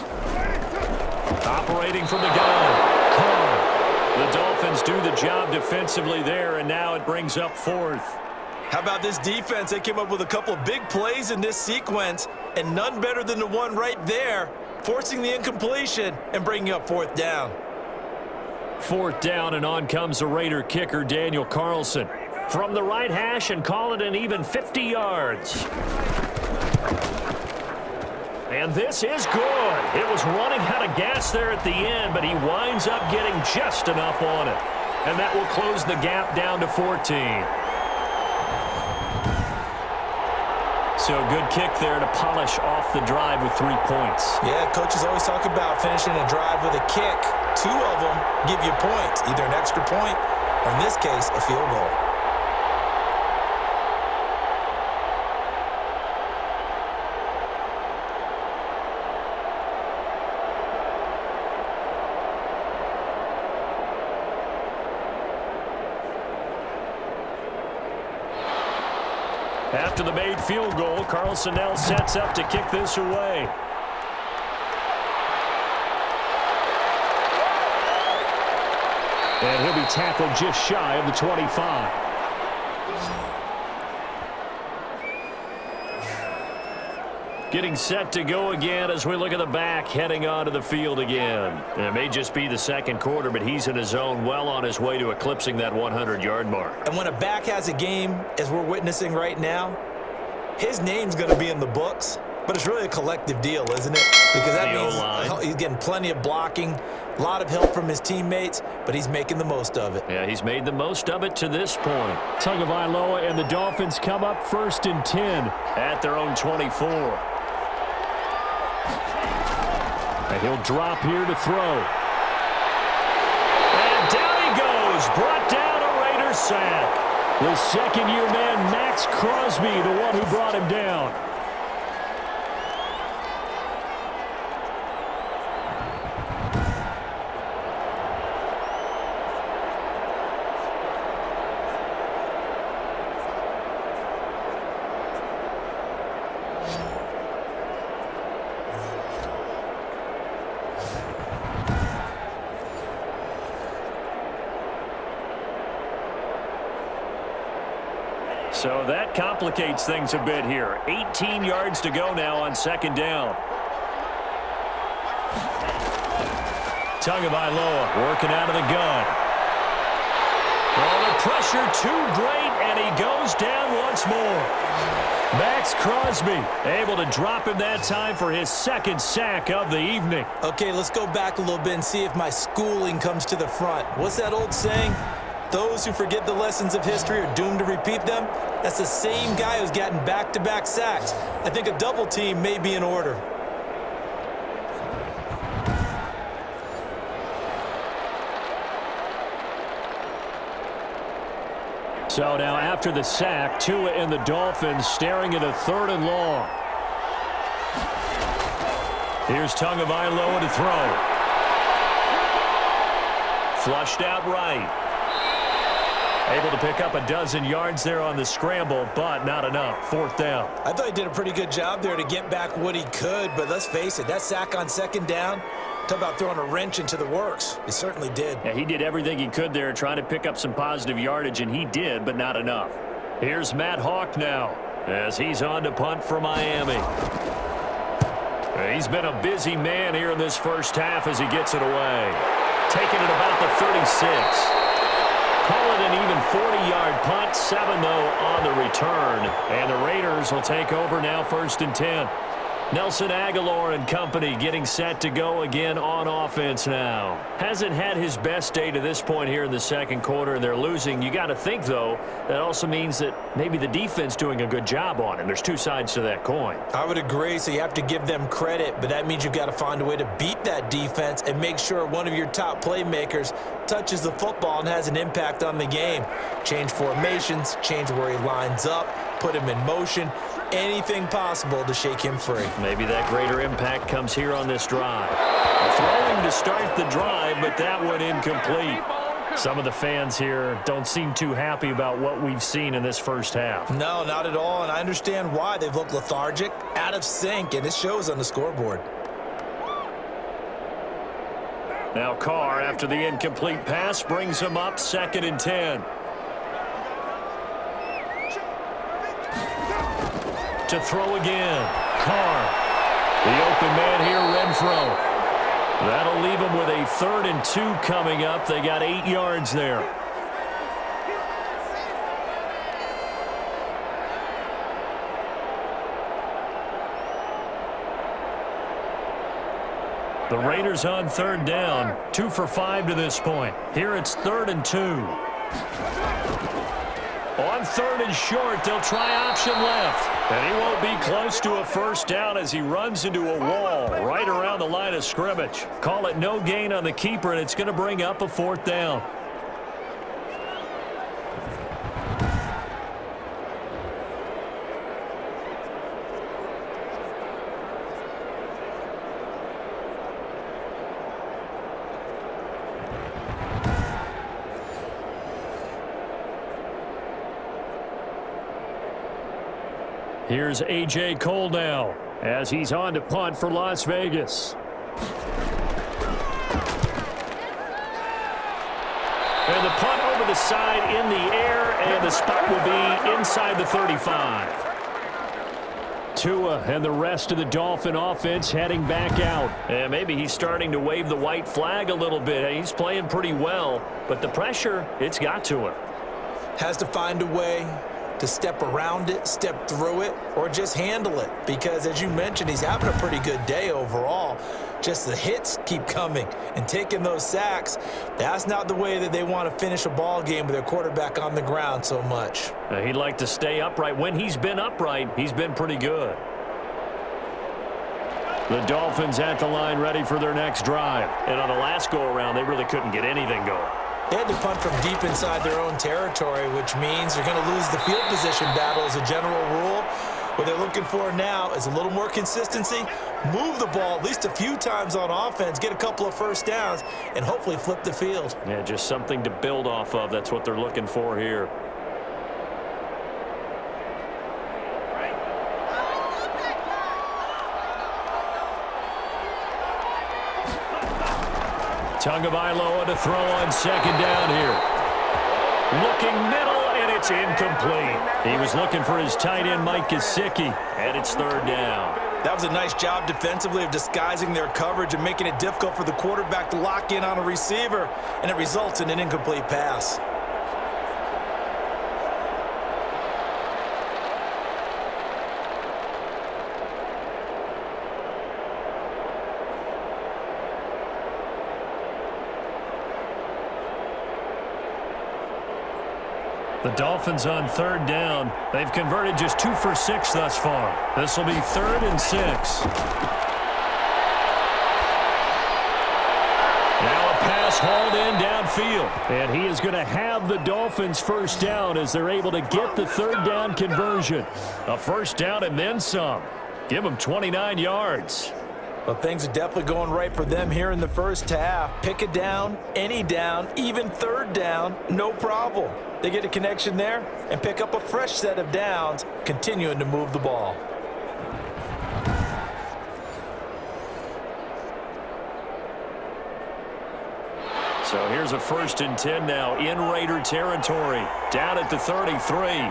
[SPEAKER 3] Operating from the gun. Carr. The Dolphins do the job defensively there, and now it brings up 4th.
[SPEAKER 4] How about this defense? They came up with a couple of big plays in this sequence, and none better than the one right there, forcing the incompletion and bringing up 4th down.
[SPEAKER 3] 4th down, and on comes the Raider kicker, Daniel Carlson. From the right hash and call it an even 50 yards. And this is good. It was running out of gas there at the end, but he winds up getting just enough on it. And that will close the gap down to 14. So good kick there to polish off the drive with 3 points.
[SPEAKER 4] Yeah, coaches always talk about finishing a drive with a kick. 2 of them give you points, either an extra point or, in this case, a field goal.
[SPEAKER 3] After the made field goal, Carlson now sets up to kick this away. And he'll be tackled just shy of the 25. Getting set to go again as we look at the back heading onto the field again. And it may just be the second quarter, but he's in his zone well on his way to eclipsing that 100-yard mark. And when a back has a game, as we're witnessing right now, his name's going to be in the books, but it's really a collective deal, isn't it? Because that means he's getting plenty of blocking, a lot of help from his teammates, but he's making the most of it. Yeah, he's made the most of it to this point. Tagovailoa and the Dolphins come up 1st and 10 at their own 24. And he'll drop here to throw. And down he goes. Brought down a Raiders sack. The second-year man, Max Crosby, the one who brought him down. So that complicates things a bit here. 18 yards to go now on second down. Tagovailoa working out of the gun. Oh, the pressure too great, and he goes down once more. Max Crosby able to drop him that time for his second sack of the evening.
[SPEAKER 4] Okay, let's go back a little bit and see if my schooling comes to the front. What's that old saying? Those who forget the lessons of history are doomed to repeat them. That's the same guy who's gotten back-to-back sacks. I think a double team may be in order.
[SPEAKER 3] So now after the sack, Tua and the Dolphins staring at a 3rd and long. Here's Tagovailoa to throw. Flushed out right. Able to pick up a dozen yards there on the scramble, but not enough. 4th down.
[SPEAKER 4] I thought he did a pretty good job there to get back what he could, but let's face it, that sack on second down, talk about throwing a wrench into the works. He certainly did.
[SPEAKER 3] Yeah, he did everything he could there trying to pick up some positive yardage, and he did, but not enough. Here's Matt Hawk now as he's on to punt for Miami. He's been a busy man here in this first half as he gets it away. Taking it about the 36. Call it an even 40-yard punt, 7 though on the return. And the Raiders will take over now 1st and 10. Nelson Aguilar and company getting set to go again on offense now. Hasn't had his best day to this point here in the second quarter, and they're losing. You got to think, though, that also means that maybe the defense doing a good job on him. There's two sides to that coin.
[SPEAKER 4] I would agree, so you have to give them credit, but that means you've got to find a way to beat that defense and make sure one of your top playmakers touches the football and has an impact on the game. Change formations, change where he lines up, put him in motion, anything possible to shake him free.
[SPEAKER 3] Maybe that greater impact comes here on this drive. Throwing to start the drive, but that one incomplete. Some of the fans here don't seem too happy about what we've seen in this first half.
[SPEAKER 4] No, not at all, and I understand why. They've looked lethargic, out of sync, and it shows on the scoreboard.
[SPEAKER 3] Now Carr, after the incomplete pass, brings him up 2nd and 10. To throw again. Carr. The open man here, Renfro. That'll leave him with a 3rd and 2 coming up. They got 8 yards there. The Raiders on 3rd down. 2 for 5 to this point. Here it's 3rd and 2. On 3rd and short, they'll try option left. And he won't be close to a first down as he runs into a wall right around the line of scrimmage. Call it no gain on the keeper, and it's going to bring up a 4th down. Here's A.J. Cole now as he's on to punt for Las Vegas. And the punt over the side in the air, and the spot will be inside the 35. Tua and the rest of the Dolphin offense heading back out. And maybe he's starting to wave the white flag a little bit. He's playing pretty well, but the pressure, it's got to him.
[SPEAKER 4] Has to find a way to step around it, step through it, or just handle it. Because as you mentioned, he's having a pretty good day overall. Just the hits keep coming and taking those sacks. That's not the way that they want to finish a ball game with their quarterback on the ground so much.
[SPEAKER 3] He'd like to stay upright. When he's been upright, he's been pretty good. The Dolphins at the line ready for their next drive. And on the last go-around, they really couldn't get anything going.
[SPEAKER 4] They had to punt from deep inside their own territory, which means you're going to lose the field position battle as a general rule. What they're looking for now is a little more consistency, move the ball at least a few times on offense, get a couple of first downs, and hopefully flip the field.
[SPEAKER 3] Yeah, just something to build off of. That's what they're looking for here. Tagovailoa to throw on second down here. Looking middle, and it's incomplete. He was looking for his tight end, Mike Gesicki, and it's third down.
[SPEAKER 4] That was a nice job defensively of disguising their coverage and making it difficult for the quarterback to lock in on a receiver, and it results in an incomplete pass.
[SPEAKER 3] The Dolphins on third down. They've converted just 2 for 6 thus far. This will be 3rd and 6. Now a pass hauled in downfield. And he is going to have the Dolphins first down as they're able to get the third down conversion. A first down and then some. Give them 29 yards.
[SPEAKER 4] Well, things are definitely going right for them here in the first half. Pick a down, any down, even third down, no problem. They get a connection there and pick up a fresh set of downs, continuing to move the ball.
[SPEAKER 3] So here's a 1st and 10 now in Raider territory. Down at the 33.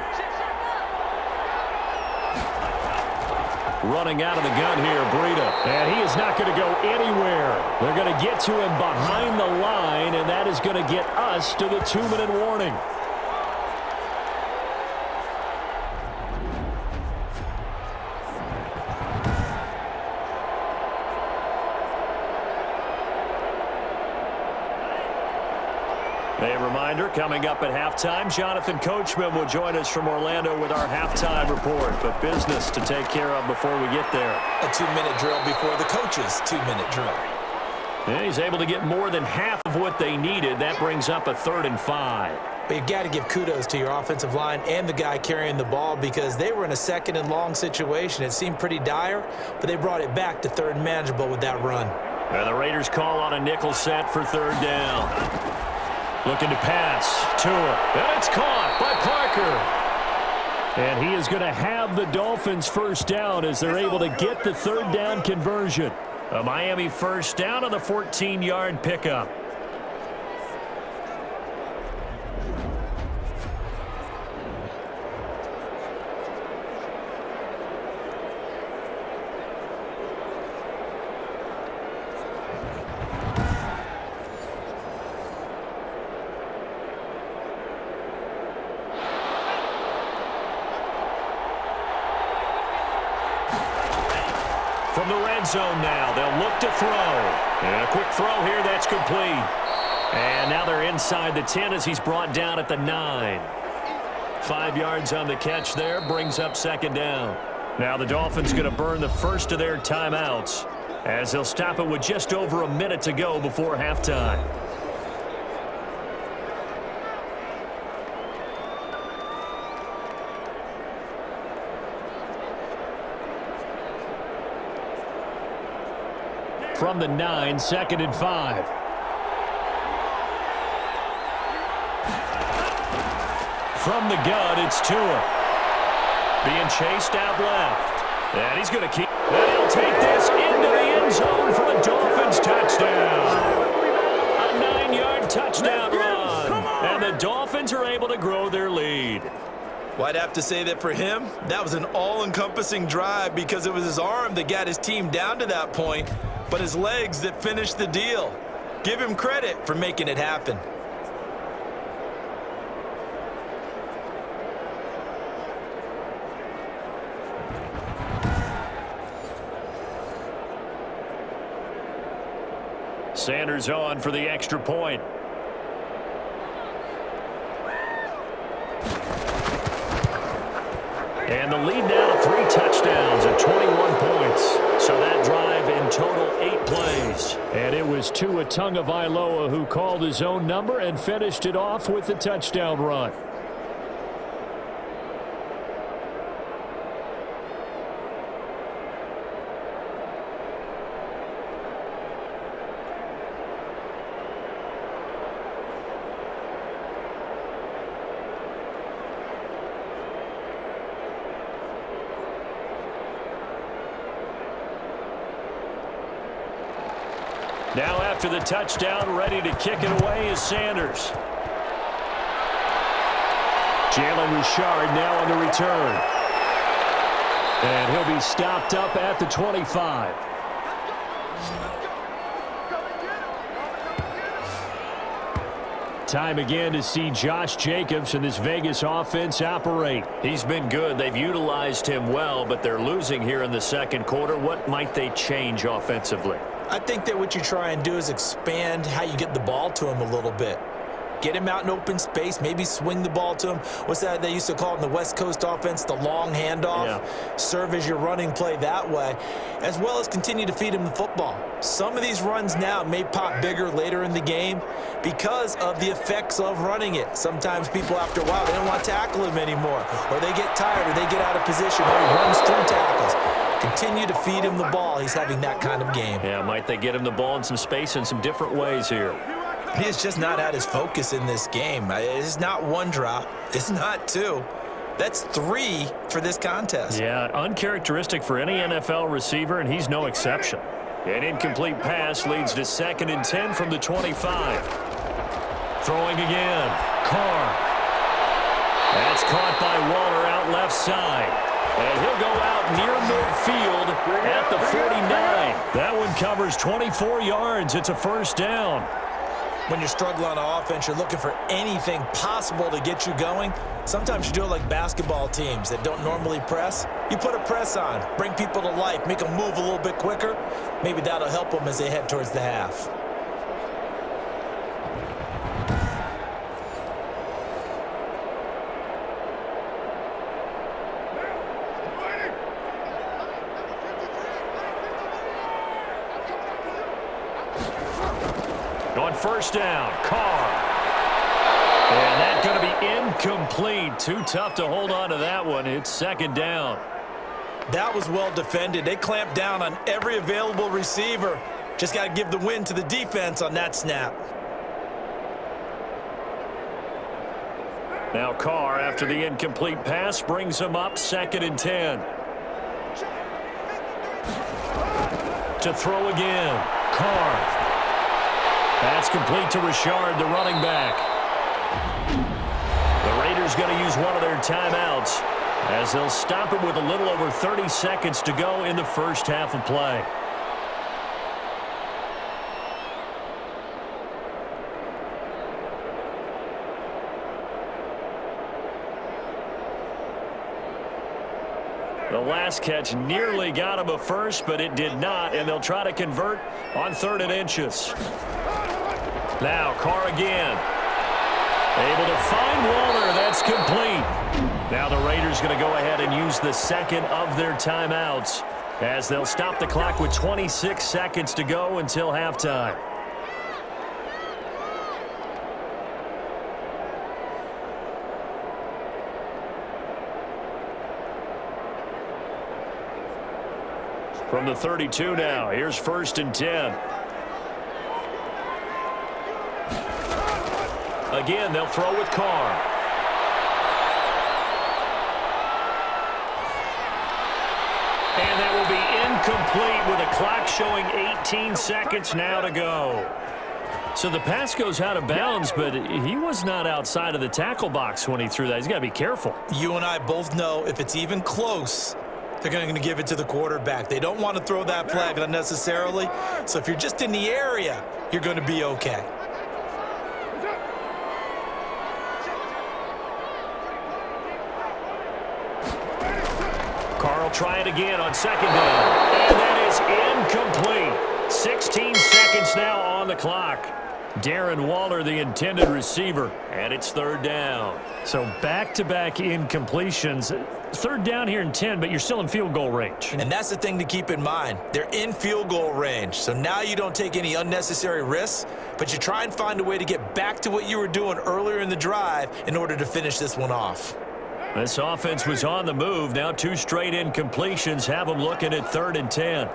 [SPEAKER 3] Running out of the gun here, Breida. And he is not going to go anywhere. They're going to get to him behind the line, and that is going to get us to the 2-minute warning. A reminder, coming up at halftime, Jonathan Coachman will join us from Orlando with our halftime report. But business to take care of before we get there.
[SPEAKER 4] A 2-minute drill before the coach's 2-minute drill.
[SPEAKER 3] And he's able to get more than half of what they needed. That brings up a 3rd and 5.
[SPEAKER 4] But you got to give kudos to your offensive line and the guy carrying the ball because they were in a 2nd and long situation. It seemed pretty dire, but they brought it back to 3rd and manageable with that run.
[SPEAKER 3] And the Raiders call on a nickel set for 3rd down. Looking to pass. Tua. And it's caught by Parker. And he is going to have the Dolphins first down as they're able to get the 3rd down conversion. A Miami first down on the 14-yard pickup. From the red zone now, they'll look to throw. And a quick throw here, that's complete. And now they're inside the 10 as he's brought down at the 9. 5 yards on the catch there, brings up 2nd down. Now the Dolphins going to burn the first of their timeouts as they'll stop it with just over a minute to go before halftime. From the 9, 2nd and 5. From the gun, it's Tua. Being chased out left. And he's going to keep. And he'll take this into the end zone for a Dolphins touchdown. A 9-yard touchdown run. And the Dolphins are able to grow their lead.
[SPEAKER 4] Well, I'd have to say that for him, that was an all-encompassing drive because it was his arm that got his team down to that point, but his legs that finished the deal. Give him credit for making it happen.
[SPEAKER 3] Sanders on for the extra point. And the lead now to 3 touchdowns and 21 points. So that drive in total 8 plays. And it was Tua Tagovailoa who called his own number and finished it off with the touchdown run. Now after the touchdown, ready to kick it away is Sanders. Jalen Richard now on the return. And he'll be stopped up at the 25. Time again to see Josh Jacobs and this Vegas offense operate. He's been good. They've utilized him well, but they're losing here in the second quarter. What might they change offensively?
[SPEAKER 4] I think that what you try and do is expand how you get the ball to him a little bit. Get him out in open space, maybe swing the ball to him. What's that they used to call it in the West Coast offense, the long handoff? Yeah. Serve as your running play that way, as well as continue to feed him the football. Some of these runs now may pop bigger later in the game because of the effects of running it. Sometimes people, after a while, they don't want to tackle him anymore, or they get tired, or they get out of position, or he runs through tackles. Continue to feed him the ball. He's having that kind of game.
[SPEAKER 3] Yeah, might they get him the ball in some space in some different ways here?
[SPEAKER 4] He has just not had his focus in this game. It's not one drop. It's not 2. That's 3 for this contest.
[SPEAKER 3] Yeah, uncharacteristic for any NFL receiver, and he's no exception. An incomplete pass leads to 2nd and 10 from the 25. Throwing again. Carr. That's caught by Waller out left side. And he'll go out near midfield at the 49. That one covers 24 yards. It's a first down.
[SPEAKER 4] When you're struggling on offense, you're looking for anything possible to get you going. Sometimes you do it like basketball teams that don't normally press. You put a press on, bring people to life, make them move a little bit quicker. Maybe that'll help them as they head towards the half.
[SPEAKER 3] On first down, Carr. And that's going to be incomplete. Too tough to hold on to that one. It's 2nd down.
[SPEAKER 4] That was well defended. They clamped down on every available receiver. Just got to give the win to the defense on that snap.
[SPEAKER 3] Now Carr, after the incomplete pass, brings him up 2nd and 10. To throw again, Carr. That's complete to Richard, the running back. The Raiders going to use one of their timeouts as they'll stop it with a little over 30 seconds to go in the first half of play. The last catch nearly got him a first, but it did not, and they'll try to convert on 3rd and inches. Now Carr again. Able to find Waller. That's complete. Now the Raiders going to go ahead and use the 2nd of their timeouts as they'll stop the clock with 26 seconds to go until halftime. From the 32 now, here's 1st and 10. Again, they'll throw with Carr. incomplete with a clock showing 18 seconds now to go. So the pass goes out of bounds, but he was not outside of the tackle box when he threw that. He's got to be careful.
[SPEAKER 4] You and I both know if it's even close, they're going to give it to the quarterback. They don't want to throw that flag unnecessarily. So if you're just in the area, you're going to be okay.
[SPEAKER 3] Carl try it again on second down. And that is incomplete. 16 seconds now on the clock. Darren Waller, the intended receiver, and it's third down. So back-to-back incompletions. Third down here in 10, but you're still in field goal range.
[SPEAKER 4] And that's the thing to keep in mind. They're in field goal range. So now you don't take any unnecessary risks, but you try and find a way to get back to what you were doing earlier in the drive in order to finish this one off.
[SPEAKER 3] This offense was on the move. Now 2 straight incompletions have them looking at 3rd and 10.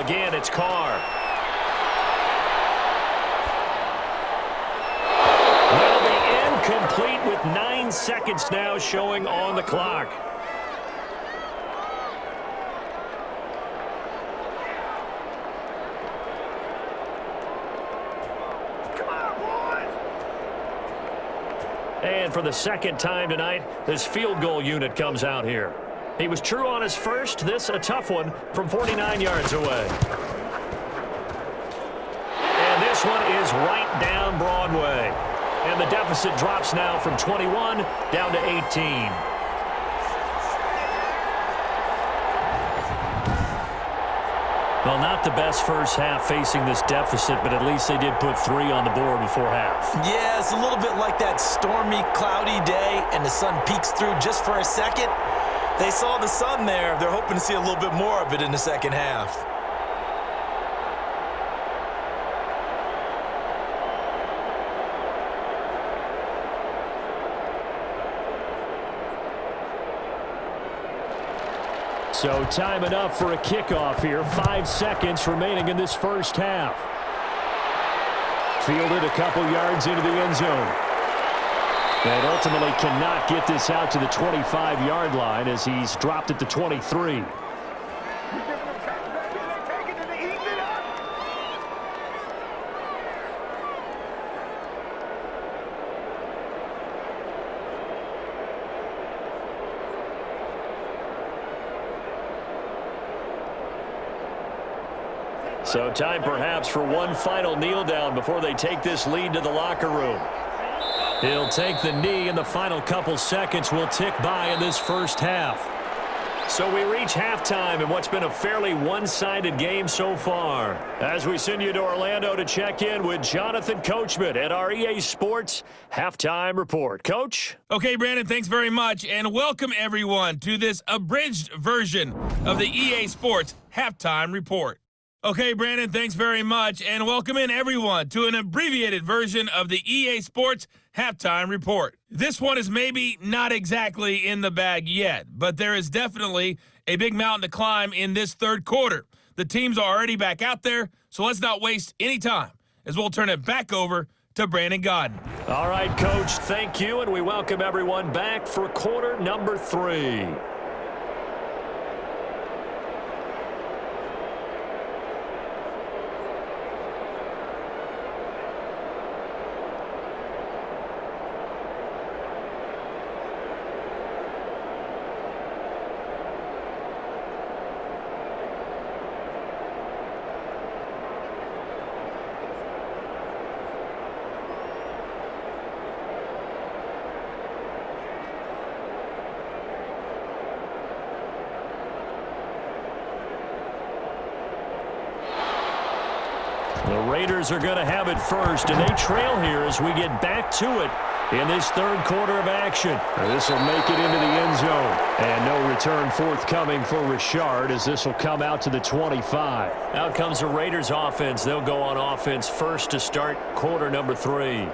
[SPEAKER 3] Again, it's Carr. Will be incomplete with 9 seconds now showing on the clock. And for the second time tonight, this field goal unit comes out here. He was true on his first. This a tough one from 49 yards away. And this one is right down Broadway. And the deficit drops now from 21 down to 18. Well, not the best first half facing this deficit, but at least they did put 3 on the board before half.
[SPEAKER 4] Yeah, it's a little bit like that stormy, cloudy day, and the sun peeks through just for a second. They saw the sun there. They're hoping to see a little bit more of it in the second half.
[SPEAKER 3] So time enough for a kickoff here. 5 seconds remaining in this first half. Fielded a couple yards into the end zone. And ultimately cannot get this out to the 25-yard line as he's dropped at the 23. So time perhaps for one final kneel down before they take this lead to the locker room. He'll take the knee, and the final couple seconds will tick by in this first half. So we reach halftime in what's been a fairly one-sided game so far. As we send you to Orlando to check in with Jonathan Coachman at our EA Sports Halftime Report. Coach?
[SPEAKER 5] Okay, Brandon, thanks very much, and welcome everyone to this abridged version of the EA Sports Halftime Report. Okay, Brandon, thanks very much, and welcome in everyone to an abbreviated version of the EA Sports Halftime Report. This one is maybe not exactly in the bag yet, but there is definitely a big mountain to climb in this third quarter. The teams are already back out there, so let's not waste any time as we'll turn it back over to Brandon Godden.
[SPEAKER 3] All right, Coach, thank you, and we welcome everyone back for quarter number 3. The Raiders are going to have it first, and they trail here as we get back to it in this third quarter of action. This will make it into the end zone. And no return forthcoming for Richard as this will come out to the 25. Out comes the Raiders offense. They'll go on offense first to start quarter number 3.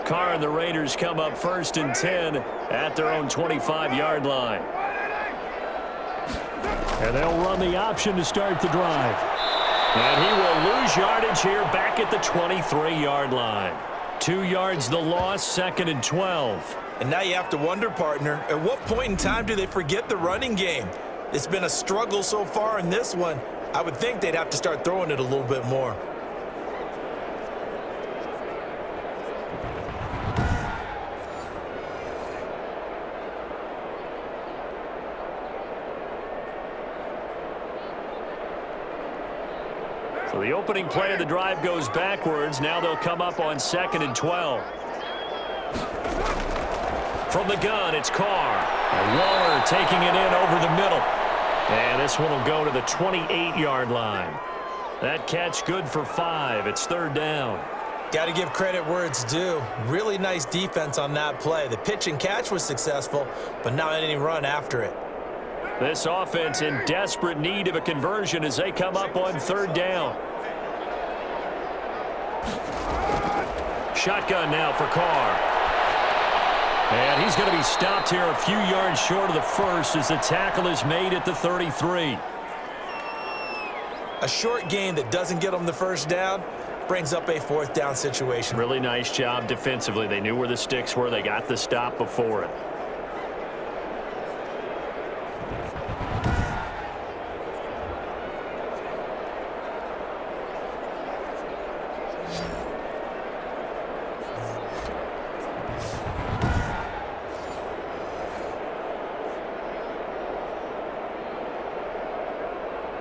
[SPEAKER 3] Carr and the Raiders come up 1st and 10 at their own 25-yard line. And they'll run the option to start the drive. And he will lose yardage here back at the 23-yard line. 2 yards the loss, 2nd and 12.
[SPEAKER 4] And now you have to wonder, partner, at what point in time do they forget the running game? It's been a struggle so far in this one. I would think they'd have to start throwing it a little bit more.
[SPEAKER 3] So the opening play of the drive goes backwards. Now they'll come up on 2nd and 12. From the gun, it's Carr. And Waller taking it in over the middle. And this one will go to the 28-yard line. That catch good for 5. It's 3rd down.
[SPEAKER 4] Got to give credit where it's due. Really nice defense on that play. The pitch and catch was successful, but not any run after it.
[SPEAKER 3] This offense in desperate need of a conversion as they come up on 3rd down. Shotgun now for Carr. And he's going to be stopped here a few yards short of the first as the tackle is made at the 33.
[SPEAKER 4] A short gain that doesn't get them the first down brings up a 4th down situation.
[SPEAKER 3] Really nice job defensively. They knew where the sticks were. They got the stop before it.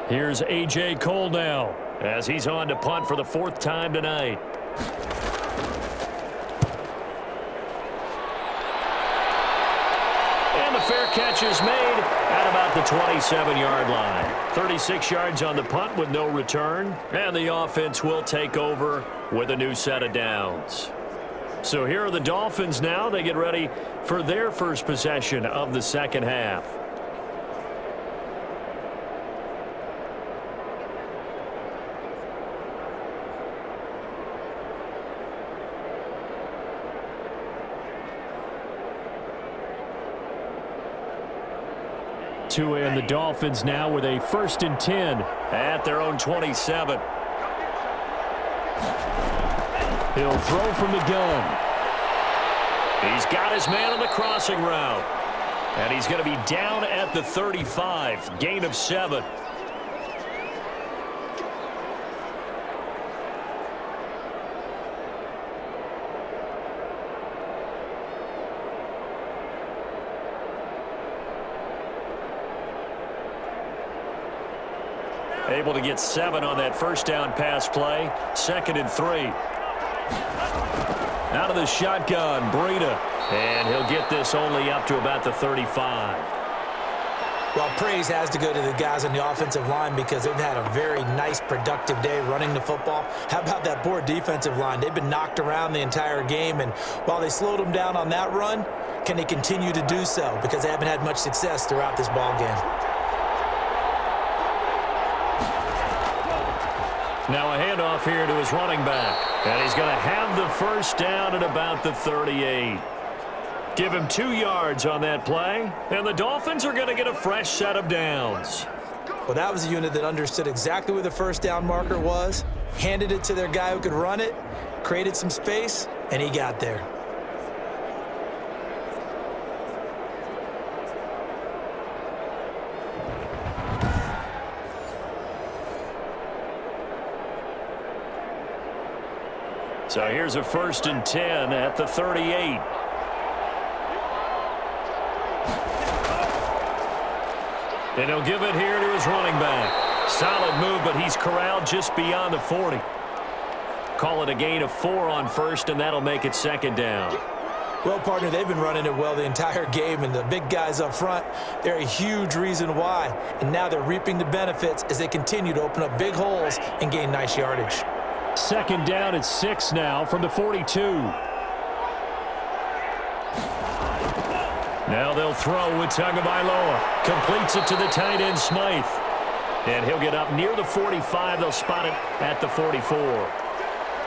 [SPEAKER 3] Here's A.J. Cole now as he's on to punt for the 4th time tonight. And the fair catch is made at about the 27-yard line. 36 yards on the punt with no return. And the offense will take over with a new set of downs. So here are the Dolphins now. They get ready for their first possession of the second half. And the Dolphins now with a 1st and 10 at their own 27. He'll throw from the gun. He's got his man on the crossing route. And he's going to be down at the 35. Gain of 7. Able to get 7 on that 1st down pass play. 2nd and 3. Out of the shotgun, Breida. And he'll get this only up to about the 35.
[SPEAKER 4] Well, praise has to go to the guys on the offensive line because they've had a very nice, productive day running the football. How about that poor defensive line? They've been knocked around the entire game, and while they slowed them down on that run, can they continue to do so? Because they haven't had much success throughout this ball game.
[SPEAKER 3] Now a handoff here to his running back. And he's going to have the 1st down at about the 38. Give him 2 yards on that play. And the Dolphins are going to get a fresh set of downs.
[SPEAKER 4] Well, that was a unit that understood exactly where the 1st down marker was, handed it to their guy who could run it, created some space, and he got there.
[SPEAKER 3] So here's a 1st and 10 at the 38. And he'll give it here to his running back. Solid move, but he's corralled just beyond the 40. Call it a gain of 4 on 1st, and that'll make it 2nd down.
[SPEAKER 4] Well, partner, they've been running it well the entire game, and the big guys up front, they're a huge reason why. And now they're reaping the benefits as they continue to open up big holes and gain nice yardage.
[SPEAKER 3] 2nd down at 6 now from the 42. Now they'll throw with Tagovailoa. Completes it to the tight end, Smythe. And he'll get up near the 45. They'll spot it at the 44.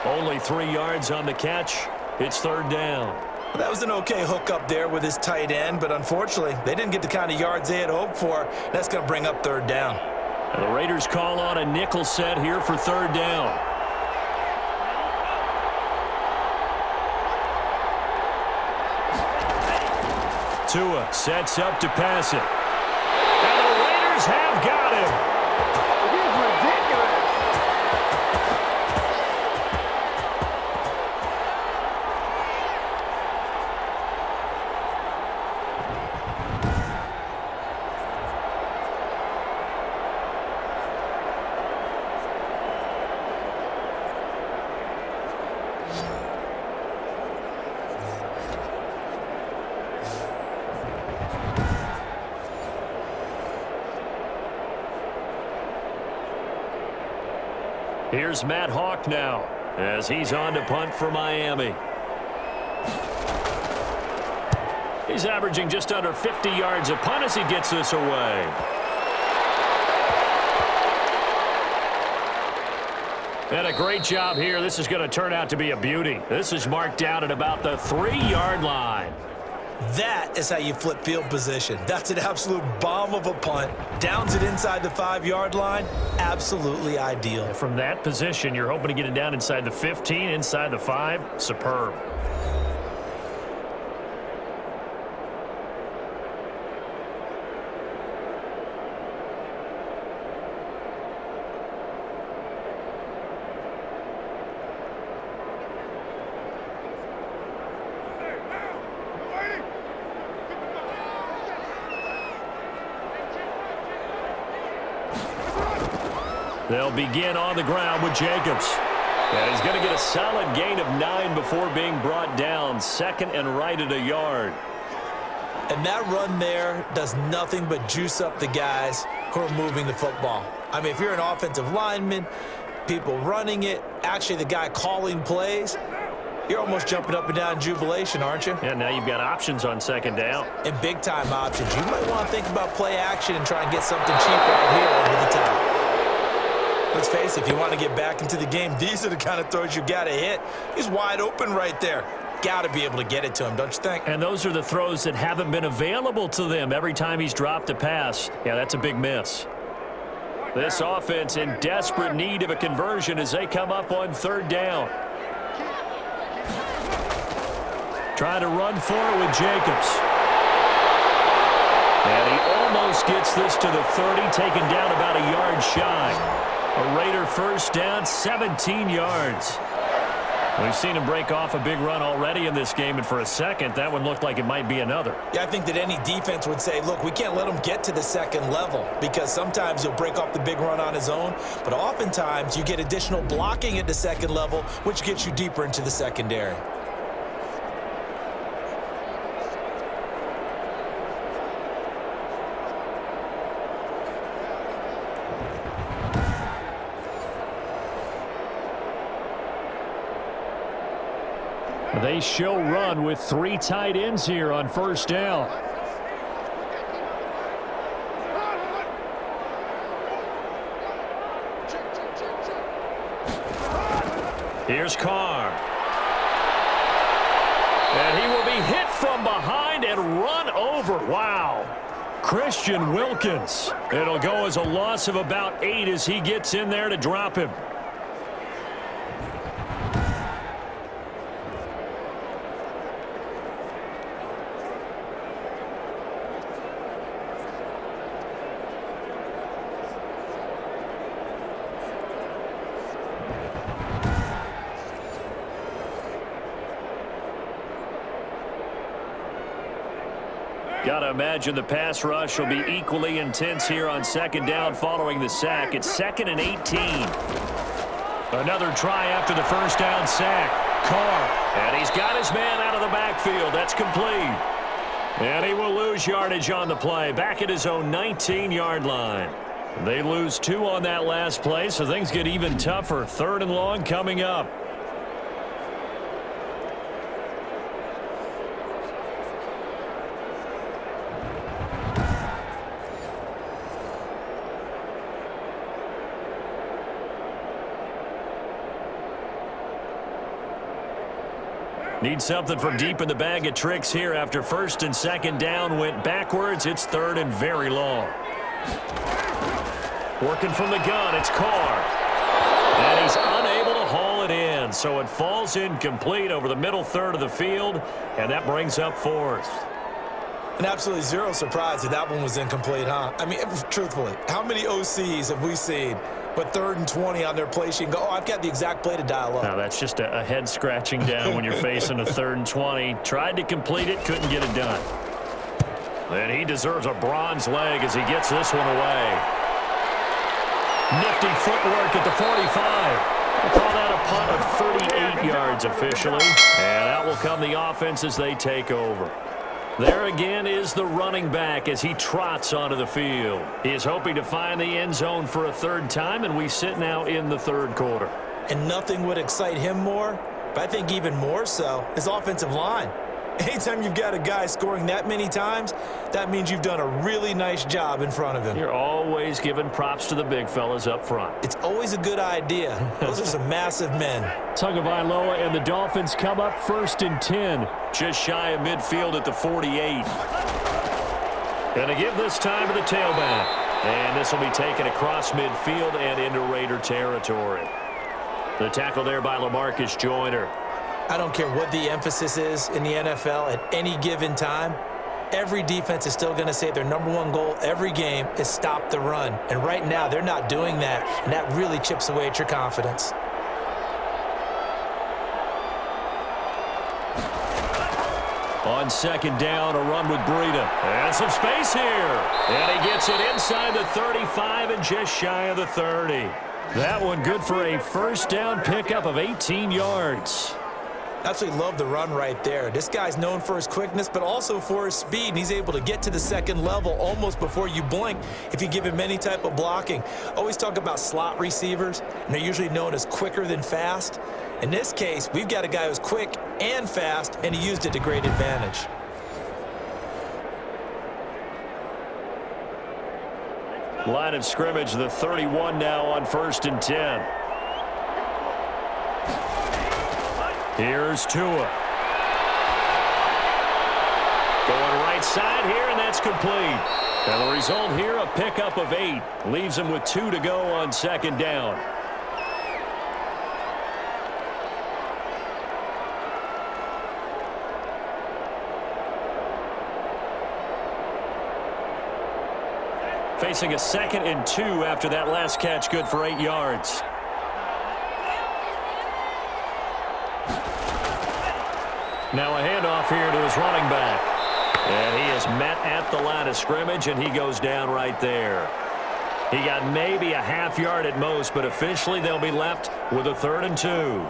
[SPEAKER 3] Only 3 yards on the catch. It's third down.
[SPEAKER 4] Well, that was an okay hookup there with his tight end, but unfortunately, they didn't get the kind of yards they had hoped for. That's going to bring up third down.
[SPEAKER 3] And the Raiders call on a nickel set here for third down. Tua sets up to pass it. And the Raiders have got him.
[SPEAKER 6] He's ridiculous.
[SPEAKER 3] Here's Matt Hawk now as he's on to punt for Miami. He's averaging just under 50 yards a punt as he gets this away. And a great job here. This is going to turn out to be a beauty. This is marked down at about the 3-yard line.
[SPEAKER 4] That is how you flip field position. That's an absolute bomb of a punt. Downs it inside the 5-yard line. Absolutely ideal.
[SPEAKER 3] From that position, you're hoping to get it down inside the 15, inside the 5. Superb. They'll begin on the ground with Jacobs. And he's going to get a solid gain of 9 before being brought down. Second and right at a yard.
[SPEAKER 4] And that run there does nothing but juice up the guys who are moving the football. I mean, if you're an offensive lineman, people running it, actually the guy calling plays, you're almost jumping up and down in jubilation, aren't you?
[SPEAKER 3] Yeah, now you've got options on second down.
[SPEAKER 4] And big-time options. You might want to think about play action and try and get something cheap right here over the top. Let's face it, if you want to get back into the game, these are the kind of throws you got to hit. He's wide open right there. Got to be able to get it to him, don't you think?
[SPEAKER 3] And those are the throws that haven't been available to them every time he's dropped a pass. Yeah, that's a big miss. This offense in desperate need of a conversion as they come up on third down. Trying to run for it with Jacobs. And he almost gets this to the 30, taken down about a yard shy. A Raider first down, 17 yards. We've seen him break off a big run already in this game, and for a second, that one looked like it might be another.
[SPEAKER 4] Yeah, I think that any defense would say, look, we can't let him get to the second level because sometimes he'll break off the big run on his own, but oftentimes you get additional blocking at the second level, which gets you deeper into the secondary.
[SPEAKER 3] They show run with 3 tight ends here on first down. Here's Carr. And he will be hit from behind and run over. Wow. Christian Wilkins. It'll go as a loss of about 8 as he gets in there to drop him. Got to imagine the pass rush will be equally intense here on second down following the sack. It's 2nd and 18. Another try after the first down sack. Carr. And he's got his man out of the backfield. That's complete. And he will lose yardage on the play. Back at his own 19-yard line. They lose 2 on that last play, so things get even tougher. 3rd and long coming up. Need something from deep in the bag of tricks here after first and second down went backwards. It's third and very long. Working from the gun, it's Carr. And he's unable to haul it in, so it falls incomplete over the middle third of the field, and that brings up fourth.
[SPEAKER 4] And absolutely zero surprise that one was incomplete, huh? I mean, truthfully, how many OCs have we seen with 3rd and 20 on their play sheet and go, oh, I've got the exact play to dial up?
[SPEAKER 3] Now, that's just a head scratching down when you're facing a 3rd and 20. Tried to complete it, couldn't get it done. And he deserves a bronze leg as he gets this one away. Nifty footwork at the 45. We'll call that a punt of 38 yards officially. And out will come the offense as they take over. There again is the running back as he trots onto the field. He is hoping to find the end zone for a third time, and we sit now in the third quarter.
[SPEAKER 4] And nothing would excite him more, but I think even more so, his offensive line. Anytime you've got a guy scoring that many times, that means you've done a really nice job in front of him.
[SPEAKER 3] You're always giving props to the big fellas up front.
[SPEAKER 4] It's always a good idea. Those are some massive men.
[SPEAKER 3] Tagovailoa and the Dolphins come up 1st and 10. Just shy of midfield at the 48. Gonna give this time to the tailback. And this will be taken across midfield and into Raider territory. The tackle there by LaMarcus Joyner.
[SPEAKER 4] I don't care what the emphasis is in the NFL at any given time. Every defense is still going to say their #1 goal every game is stop the run. And right now, they're not doing that, and that really chips away at your confidence.
[SPEAKER 3] On second down, a run with Breida. And some space here. And he gets it inside the 35 and just shy of the 30. That one good for a first down pickup of 18 yards.
[SPEAKER 4] Absolutely love the run right there. This guy's known for his quickness, but also for his speed. And he's able to get to the second level almost before you blink if you give him any type of blocking. Always talk about slot receivers, and they're usually known as quicker than fast. In this case, we've got a guy who's quick and fast, and he used it to great advantage.
[SPEAKER 3] Line of scrimmage, the 31 now on 1st and 10. Here's Tua. Going right side here, and that's complete. And the result here, a pickup of 8. Leaves him with 2 to go on second down. Facing a 2nd and 2 after that last catch, good for 8 yards. Now a handoff here to his running back. And he is met at the line of scrimmage, and he goes down right there. He got maybe a half yard at most, but officially they'll be left with a 3rd and 2.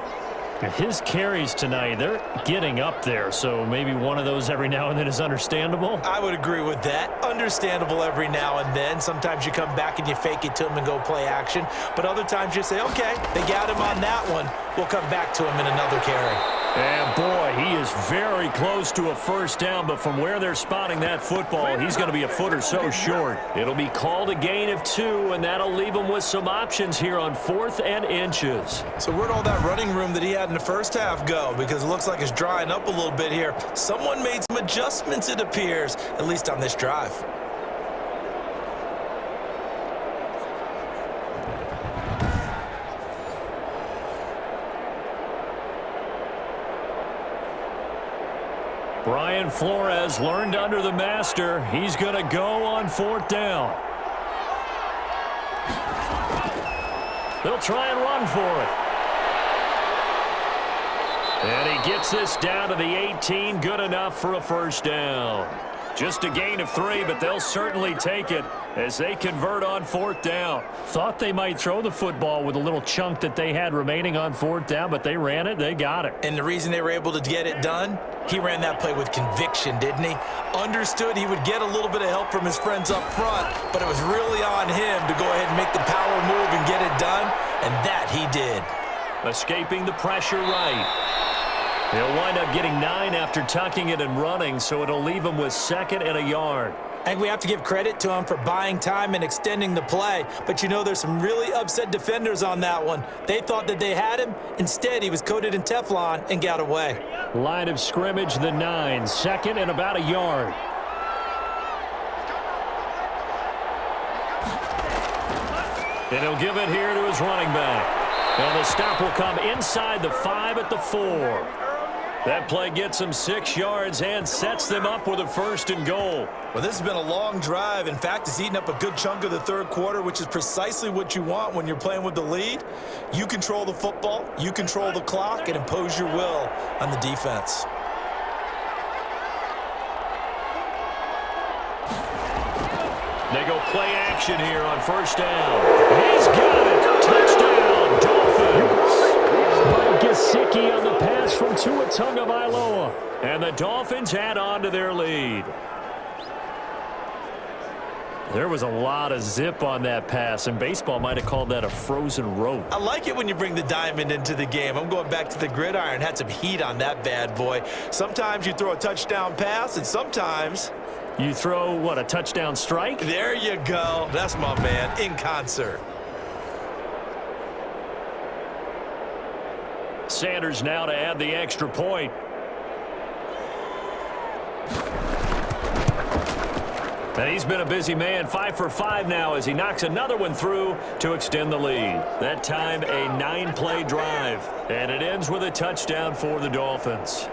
[SPEAKER 3] His carries tonight, they're getting up there, so maybe one of those every now and then is understandable.
[SPEAKER 4] I would agree with that. Understandable every now and then. Sometimes you come back and you fake it to him and go play action. But other times you say, okay, they got him on that one. We'll come back to him in another carry.
[SPEAKER 3] And boy, he is very close to a first down, but from where they're spotting that football, he's going to be a foot or so short. It'll be called a gain of 2, and that'll leave him with some options here on 4th and inches.
[SPEAKER 4] So where'd all that running room that he had in the first half go? Because it looks like it's drying up a little bit here. Someone made some adjustments, it appears, at least on this drive.
[SPEAKER 3] Brian Flores learned under the master. He's going to go on 4th down. They'll try and run for it. And he gets this down to the 18. Good enough for a first down. Just a gain of 3, but they'll certainly take it as they convert on 4th down. Thought they might throw the football with a little chunk that they had remaining on 4th down, but they ran it, they got it.
[SPEAKER 4] And the reason they were able to get it done, he ran that play with conviction, didn't he? Understood he would get a little bit of help from his friends up front, but it was really on him to go ahead and make the power move and get it done, and that he did.
[SPEAKER 3] Escaping the pressure right. He'll wind up getting 9 after tucking it and running, so it'll leave him with 2nd and a yard.
[SPEAKER 4] I think we have to give credit to him for buying time and extending the play. But you know, there's some really upset defenders on that one. They thought that they had him. Instead, he was coated in Teflon and got away.
[SPEAKER 3] Line of scrimmage, the 9. Second and about a yard. And he'll give it here to his running back. And the stop will come inside the 5 at the 4. That play gets him 6 yards and sets them up with a 1st and goal.
[SPEAKER 4] Well, this has been a long drive. In fact, it's eaten up a good chunk of the third quarter, which is precisely what you want when you're playing with the lead. You control the football, you control the clock, and impose your will on the defense.
[SPEAKER 3] They go play action here on 1st down. He's got it. Touchdown, Dolphins. Mike Gesicki on the pass from Tua Tagovailoa. And the Dolphins add on to their lead. There was a lot of zip on that pass, and baseball might have called that a frozen rope.
[SPEAKER 4] I like it when you bring the diamond into the game. I'm going back to the gridiron. Had some heat on that bad boy. Sometimes you throw a touchdown pass, and sometimes
[SPEAKER 3] you throw, what, a touchdown strike?
[SPEAKER 4] There you go. That's my man, in concert.
[SPEAKER 3] Sanders now to add the extra point. And he's been a busy man, 5 for 5 now as he knocks another one through to extend the lead. That time a 9-play drive. And it ends with a touchdown for the Dolphins.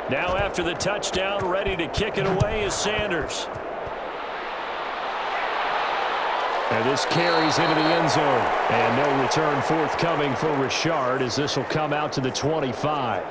[SPEAKER 3] Now after the touchdown, ready to kick it away is Sanders. And this carries into the end zone. And no return forthcoming for Richard as this will come out to the 25.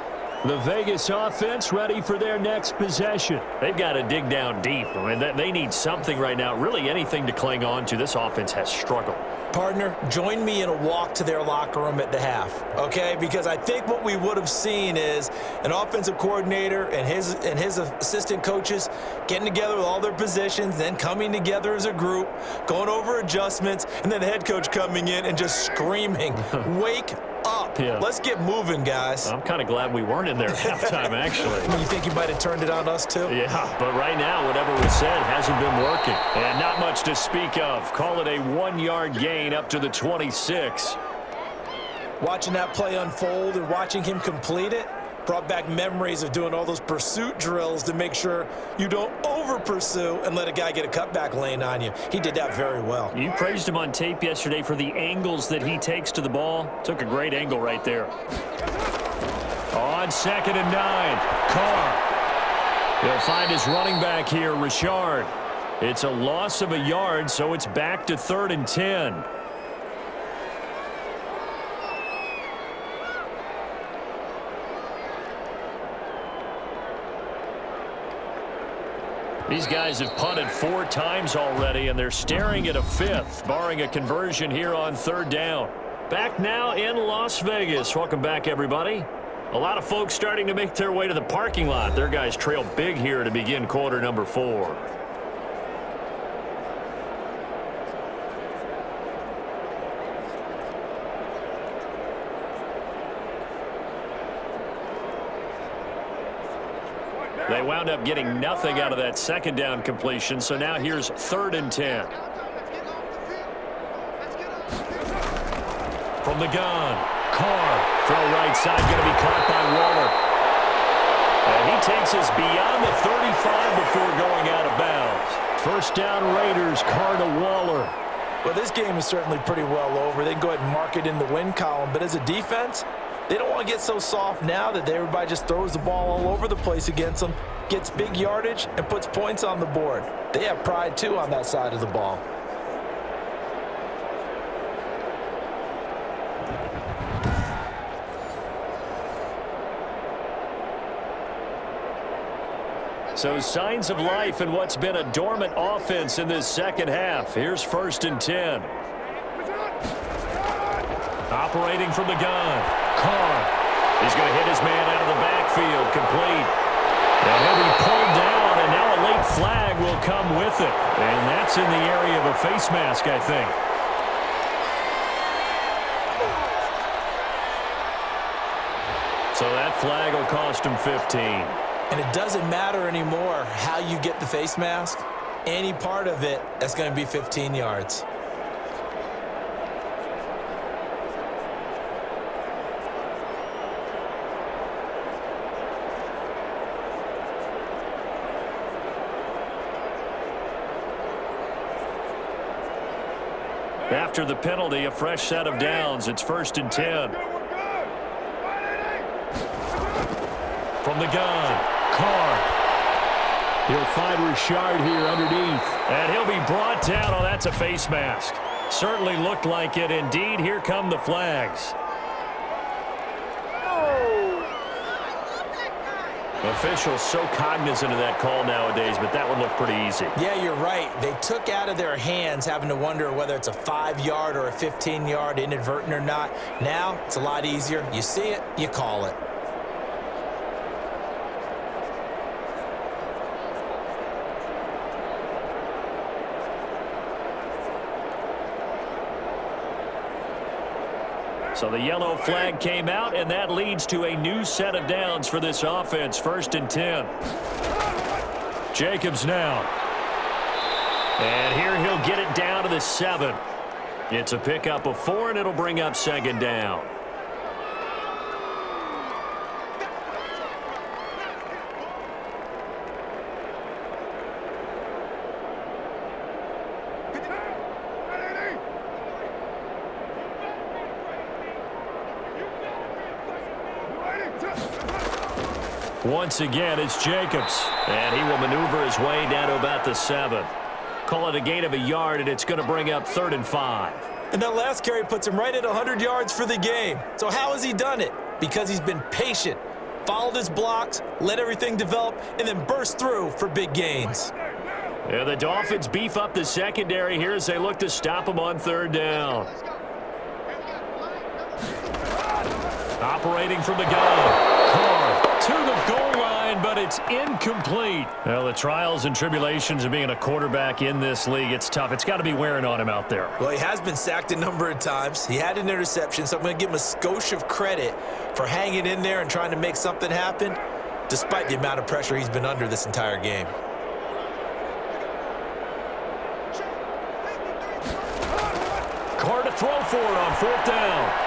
[SPEAKER 3] The Vegas offense ready for their next possession. They've got to dig down deep. I mean, they need something right now, really anything to cling on to. This offense has struggled.
[SPEAKER 4] Partner, join me in a walk to their locker room at the half, okay? Because I think what we would have seen is an offensive coordinator and his assistant coaches getting together with all their positions, then coming together as a group, going over adjustments, and then the head coach coming in and just screaming, wake up.
[SPEAKER 3] Yeah.
[SPEAKER 4] Let's get moving, guys.
[SPEAKER 3] I'm kind of glad we weren't in there at halftime, actually.
[SPEAKER 4] You think you might have turned it on us, too?
[SPEAKER 3] Yeah, but right now, whatever was said hasn't been working. And not much to speak of. Call it a 1-yard gain up to the 26.
[SPEAKER 4] Watching that play unfold and watching him complete it brought back memories of doing all those pursuit drills to make sure you don't over-pursue and let a guy get a cutback lane on you. He did that very well.
[SPEAKER 3] You praised him on tape yesterday for the angles that he takes to the ball. Took a great angle right there. On 2nd and 9, Carr. He'll find his running back here, Richard. It's a loss of a yard, so it's back to 3rd and 10. These guys have punted 4 times already, and they're staring at a 5th, barring a conversion here on 3rd down. Back now in Las Vegas. Welcome back, everybody. A lot of folks starting to make their way to the parking lot. Their guys trail big here to begin quarter number 4. They wound up getting nothing out of that 2nd down completion, so now here's 3rd and 10. From the gun, Carr, throw right side, going to be caught by Waller. And he takes us beyond the 35 before going out of bounds. 1st down Raiders, Carr to Waller.
[SPEAKER 4] Well, this game is certainly pretty well over. They can go ahead and mark it in the win column, but as a defense, they don't want to get so soft now that everybody just throws the ball all over the place against them, gets big yardage, and puts points on the board. They have pride, too, on that side of the ball.
[SPEAKER 3] So signs of life in what's been a dormant offense in this second half. Here's 1st and 10. Operating from the gun. Carr. He's going to hit his man out of the backfield. Complete. And he'll be pulled down, and now a late flag will come with it. And that's in the area of a face mask, I think. So that flag will cost him 15.
[SPEAKER 4] And it doesn't matter anymore how you get the face mask. Any part of it, that's going to be 15 yards.
[SPEAKER 3] After the penalty, a fresh set of downs. It's 1st and 10. From the gun, Carr. He'll find Richard here underneath. And he'll be brought down. Oh, that's a face mask. Certainly looked like it. Indeed, here come the flags. Officials so cognizant of that call nowadays, but that one looked pretty easy.
[SPEAKER 4] Yeah, you're right. They took out of their hands having to wonder whether it's a 5-yard or a 15-yard inadvertent or not. Now, it's a lot easier. You see it, you call it.
[SPEAKER 3] So the yellow flag came out, and that leads to a new set of downs for this offense. 1st and 10. Jacobs now. And here he'll get it down to the 7. It's a pickup of 4, and it'll bring up 2nd down. Once again, it's Jacobs, and he will maneuver his way down to about the 7. Call it a gain of a yard, and it's going to bring up 3rd and 5.
[SPEAKER 4] And that last carry puts him right at 100 yards for the game. So how has he done it? Because he's been patient, followed his blocks, let everything develop, and then burst through for big gains.
[SPEAKER 3] Yeah, the Dolphins beef up the secondary here as they look to stop him on 3rd down. Operating from the gun. Carr to the goal line, but it's incomplete. Well, the trials and tribulations of being a quarterback in this league, it's tough. It's got to be wearing on him out there.
[SPEAKER 4] Well, he has been sacked a number of times. He had an interception, so I'm going to give him a skosh of credit for hanging in there and trying to make something happen, despite the amount of pressure he's been under this entire game.
[SPEAKER 3] Carr to throw for it on 4th down.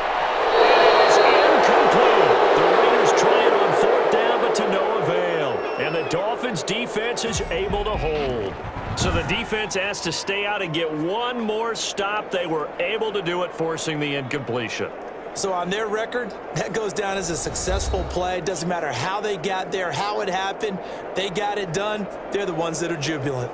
[SPEAKER 3] It is incomplete. The Raiders try it on 4th down, but to no avail. And the Dolphins defense is able to hold. So the defense has to stay out and get one more stop. They were able to do it, forcing the incompletion.
[SPEAKER 4] So on their record, that goes down as a successful play. Doesn't matter how they got there, how it happened. They got it done. They're the ones that are jubilant.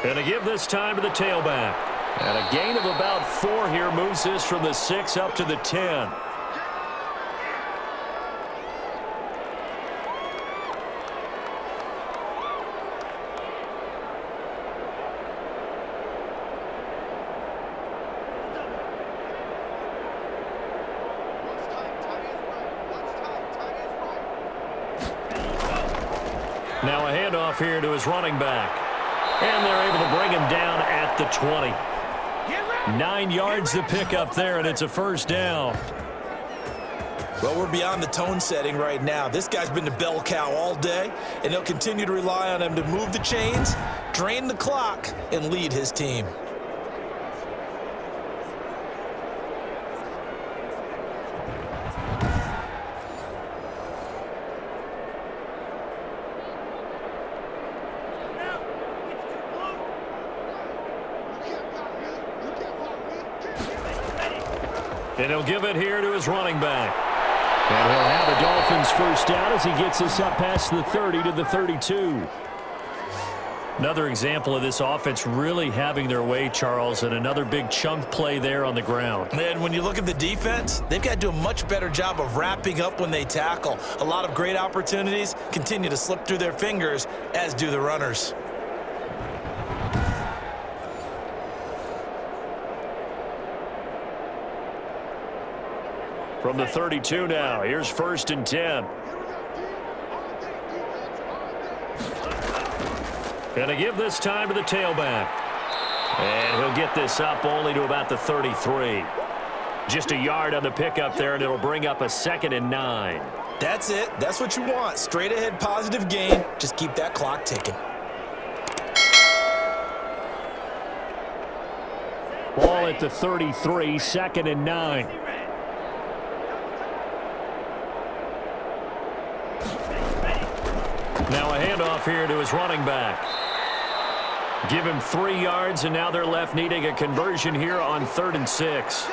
[SPEAKER 3] And to give this time to the tailback. And a gain of about 4 here moves this from the 6 up to the 10. Now a handoff here to his running back. And they're able to bring him down at the 20. 9 yards to pick up there, and it's a 1st down.
[SPEAKER 4] Well, we're beyond the tone setting right now. This guy's been the bell cow all day, and they'll continue to rely on him to move the chains, drain the clock, and lead his team.
[SPEAKER 3] And he'll give it here to his running back. And he'll have the Dolphins first down as he gets us up past the 30 to the 32. Another example of this offense really having their way, Charles, and another big chunk play there on the ground.
[SPEAKER 4] And when you look at the defense, they've got to do a much better job of wrapping up when they tackle. A lot of great opportunities continue to slip through their fingers, as do the runners.
[SPEAKER 3] From the 32 now, here's 1st and 10. Going to give this time to the tailback. And he'll get this up only to about the 33. Just a yard on the pickup there, and it'll bring up a 2nd and 9.
[SPEAKER 4] That's it. That's what you want. Straight ahead positive gain. Just keep that clock ticking.
[SPEAKER 3] Ball at the 33, 2nd and 9. Now a handoff here to his running back. Give him 3 yards, and now they're left needing a conversion here on 3rd and 6.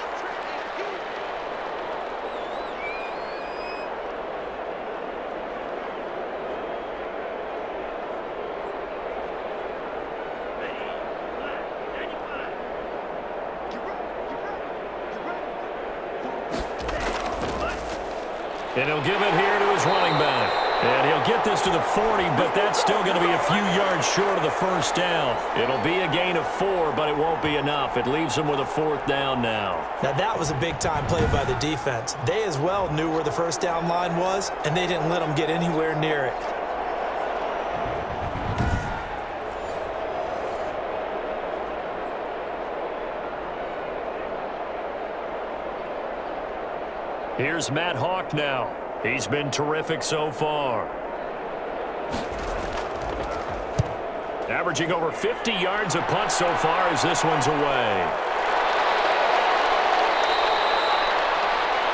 [SPEAKER 3] And he'll give it here to his running back. And he'll get this to the 40, but that's still going to be a few yards short of the first down. It'll be a gain of 4, but it won't be enough. It leaves him with a 4th down now.
[SPEAKER 4] Now that was a big-time play by the defense. They as well knew where the first down line was, and they didn't let them get anywhere near it.
[SPEAKER 3] Here's Matt Hawk now. He's been terrific so far. Averaging over 50 yards a punt so far as this one's away.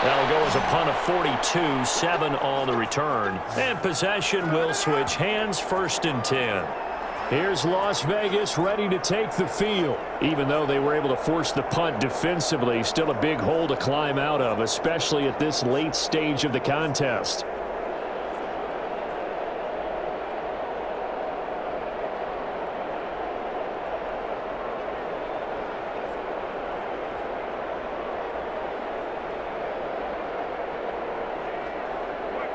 [SPEAKER 3] That'll go as a punt of 42, 7 on the return. And possession will switch hands, 1st and 10. Here's Las Vegas ready to take the field. Even though they were able to force the punt defensively, still a big hole to climb out of, especially at this late stage of the contest.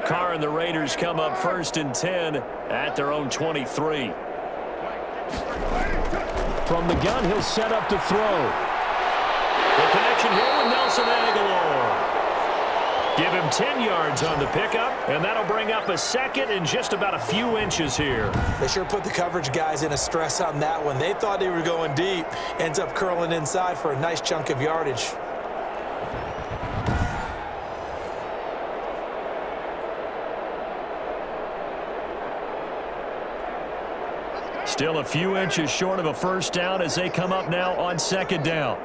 [SPEAKER 3] Carr and the Raiders come up 1st and 10 at their own 23. From the gun, he'll set up to throw. The connection here with Nelson Aguilar. Give him 10 yards on the pickup, and that'll bring up a 2nd and just about a few inches here.
[SPEAKER 4] They sure put the coverage guys in a stress on that one. They thought they were going deep. Ends up curling inside for a nice chunk of yardage.
[SPEAKER 3] Still a few inches short of a first down as they come up now on 2nd down.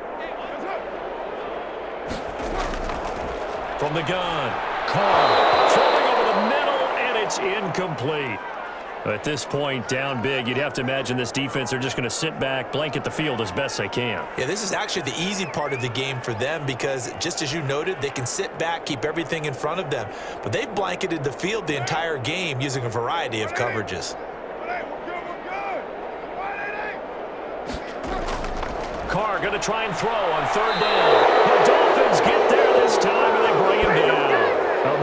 [SPEAKER 3] From the gun, Carr throwing over the middle, and it's incomplete. At this point, down big, you'd have to imagine this defense, they're just going to sit back, blanket the field as best they can.
[SPEAKER 4] Yeah, this is actually the easy part of the game for them because, just as you noted, they can sit back, keep everything in front of them. But they've blanketed the field the entire game using a variety of coverages.
[SPEAKER 3] Carr going to try and throw on 3rd down. The Dolphins get there this time, and they bring him down.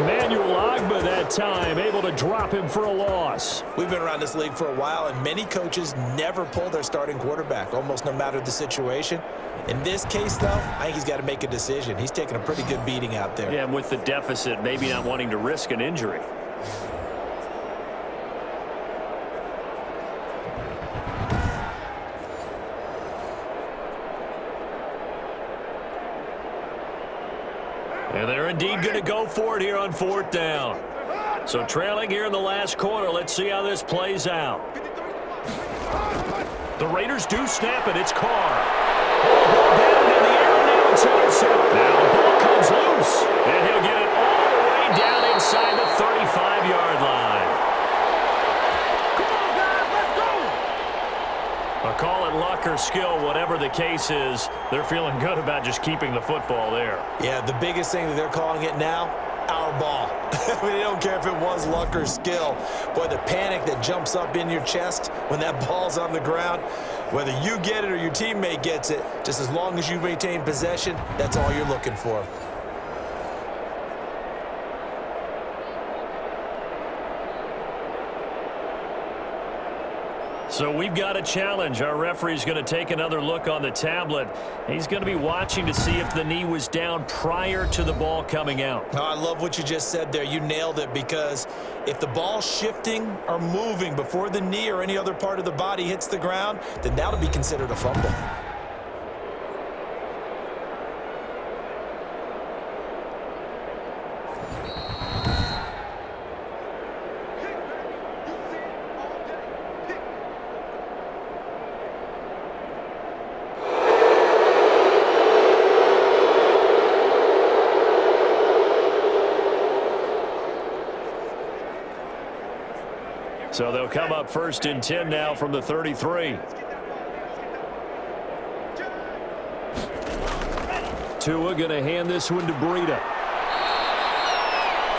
[SPEAKER 3] Emmanuel Ogbah that time, able to drop him for a loss.
[SPEAKER 4] We've been around this league for a while, and many coaches never pull their starting quarterback, almost no matter the situation. In this case, though, I think he's got to make a decision. He's taking a pretty good beating out there.
[SPEAKER 3] Yeah, and with the deficit, maybe not wanting to risk an injury. And they're indeed going to go for it here on 4th down. So trailing here in the last quarter, let's see how this plays out. The Raiders do snap it. It's Carr. Ball down in the air now. It's intercepted. Now the ball comes loose. And he'll get it all the way down inside the 35-yard line. Come on, guys. Let's go. A call at luck or their skill, whatever the case is, they're feeling good about just keeping the football there.
[SPEAKER 4] Yeah, the biggest thing that they're calling it now, our ball. I mean, they don't care if it was luck or skill. Boy, the panic that jumps up in your chest when that ball's on the ground, whether you get it or your teammate gets it, just as long as you maintain possession, that's all you're looking for.
[SPEAKER 3] So we've got a challenge. Our referee's going to take another look on the tablet. He's going to be watching to see if the knee was down prior to the ball coming out.
[SPEAKER 4] Oh, I love what you just said there. You nailed it, because if the ball's shifting or moving before the knee or any other part of the body hits the ground, then that'll be considered a fumble.
[SPEAKER 3] So they'll come up 1st and 10 now from the 33. Tua going to hand this one to Breida.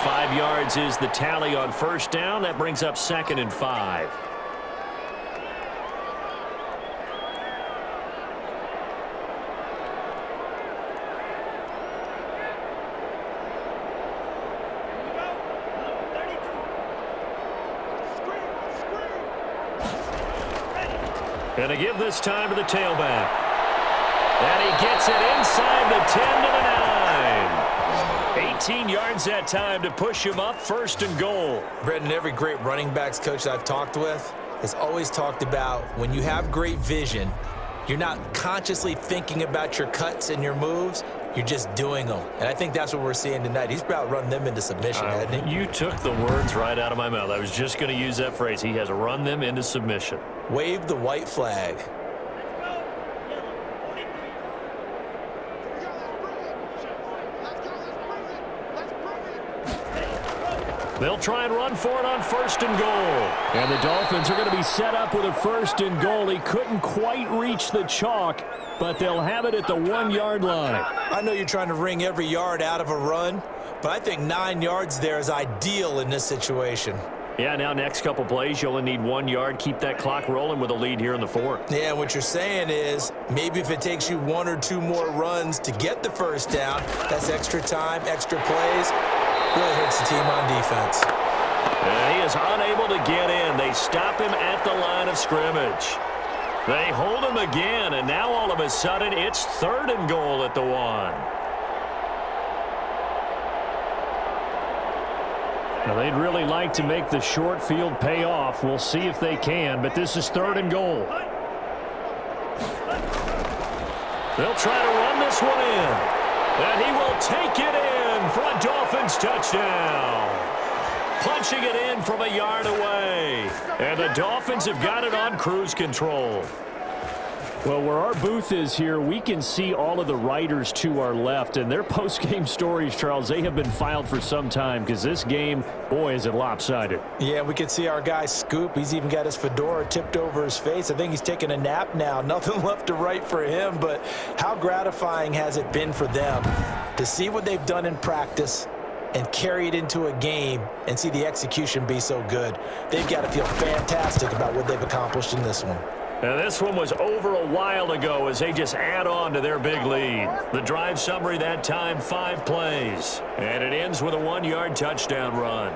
[SPEAKER 3] 5 yards is the tally on 1st down. That brings up 2nd and 5. And to give this time to the tailback. And he gets it inside the 10 to the 9. 18 yards that time to push him up 1st and goal.
[SPEAKER 4] Brendan, every great running backs coach that I've talked with has always talked about when you have great vision, you're not consciously thinking about your cuts and your moves. You're just doing them. And I think that's what we're seeing tonight. He's about running them into submission, hasn't he?
[SPEAKER 3] You took the words right out of my mouth. I was just going to use that phrase. He has run them into submission.
[SPEAKER 4] Wave the white flag.
[SPEAKER 3] They'll try and run for it on 1st and goal.
[SPEAKER 7] And the Dolphins are going to be set up with a 1st and goal. He couldn't quite reach the chalk, but they'll have it at the 1-yard line.
[SPEAKER 4] I know you're trying to wring every yard out of a run, but I think 9 yards there is ideal in this situation.
[SPEAKER 3] Yeah, now next couple plays, you only need 1 yard. Keep that clock rolling with a lead here in the 4th.
[SPEAKER 4] Yeah, what you're saying is maybe if it takes you 1 or 2 more runs to get the 1st down, that's extra time, extra plays. Really hurts the team on defense.
[SPEAKER 3] And he is unable to get in. They stop him at the line of scrimmage. They hold him again, and now all of a sudden it's 3rd and goal at the 1.
[SPEAKER 7] Now, they'd really like to make the short field pay off. We'll see if they can, but this is 3rd and goal.
[SPEAKER 3] They'll try to run this one in. And he will take it in for a Dolphins touchdown. Punching it in from a yard away. And the Dolphins have got it on cruise control.
[SPEAKER 7] Well, where our booth is here, we can see all of the writers to our left. And their post-game stories, Charles, they have been filed for some time because this game, boy, is it lopsided.
[SPEAKER 4] Yeah, we can see our guy Scoop. He's even got his fedora tipped over his face. I think he's taking a nap now. Nothing left to write for him, but how gratifying has it been for them to see what they've done in practice and carry it into a game and see the execution be so good. They've got to feel fantastic about what they've accomplished in this one.
[SPEAKER 3] And this one was over a while ago as they just add on to their big lead. The drive summary that time, 5 plays. And it ends with a 1-yard touchdown run.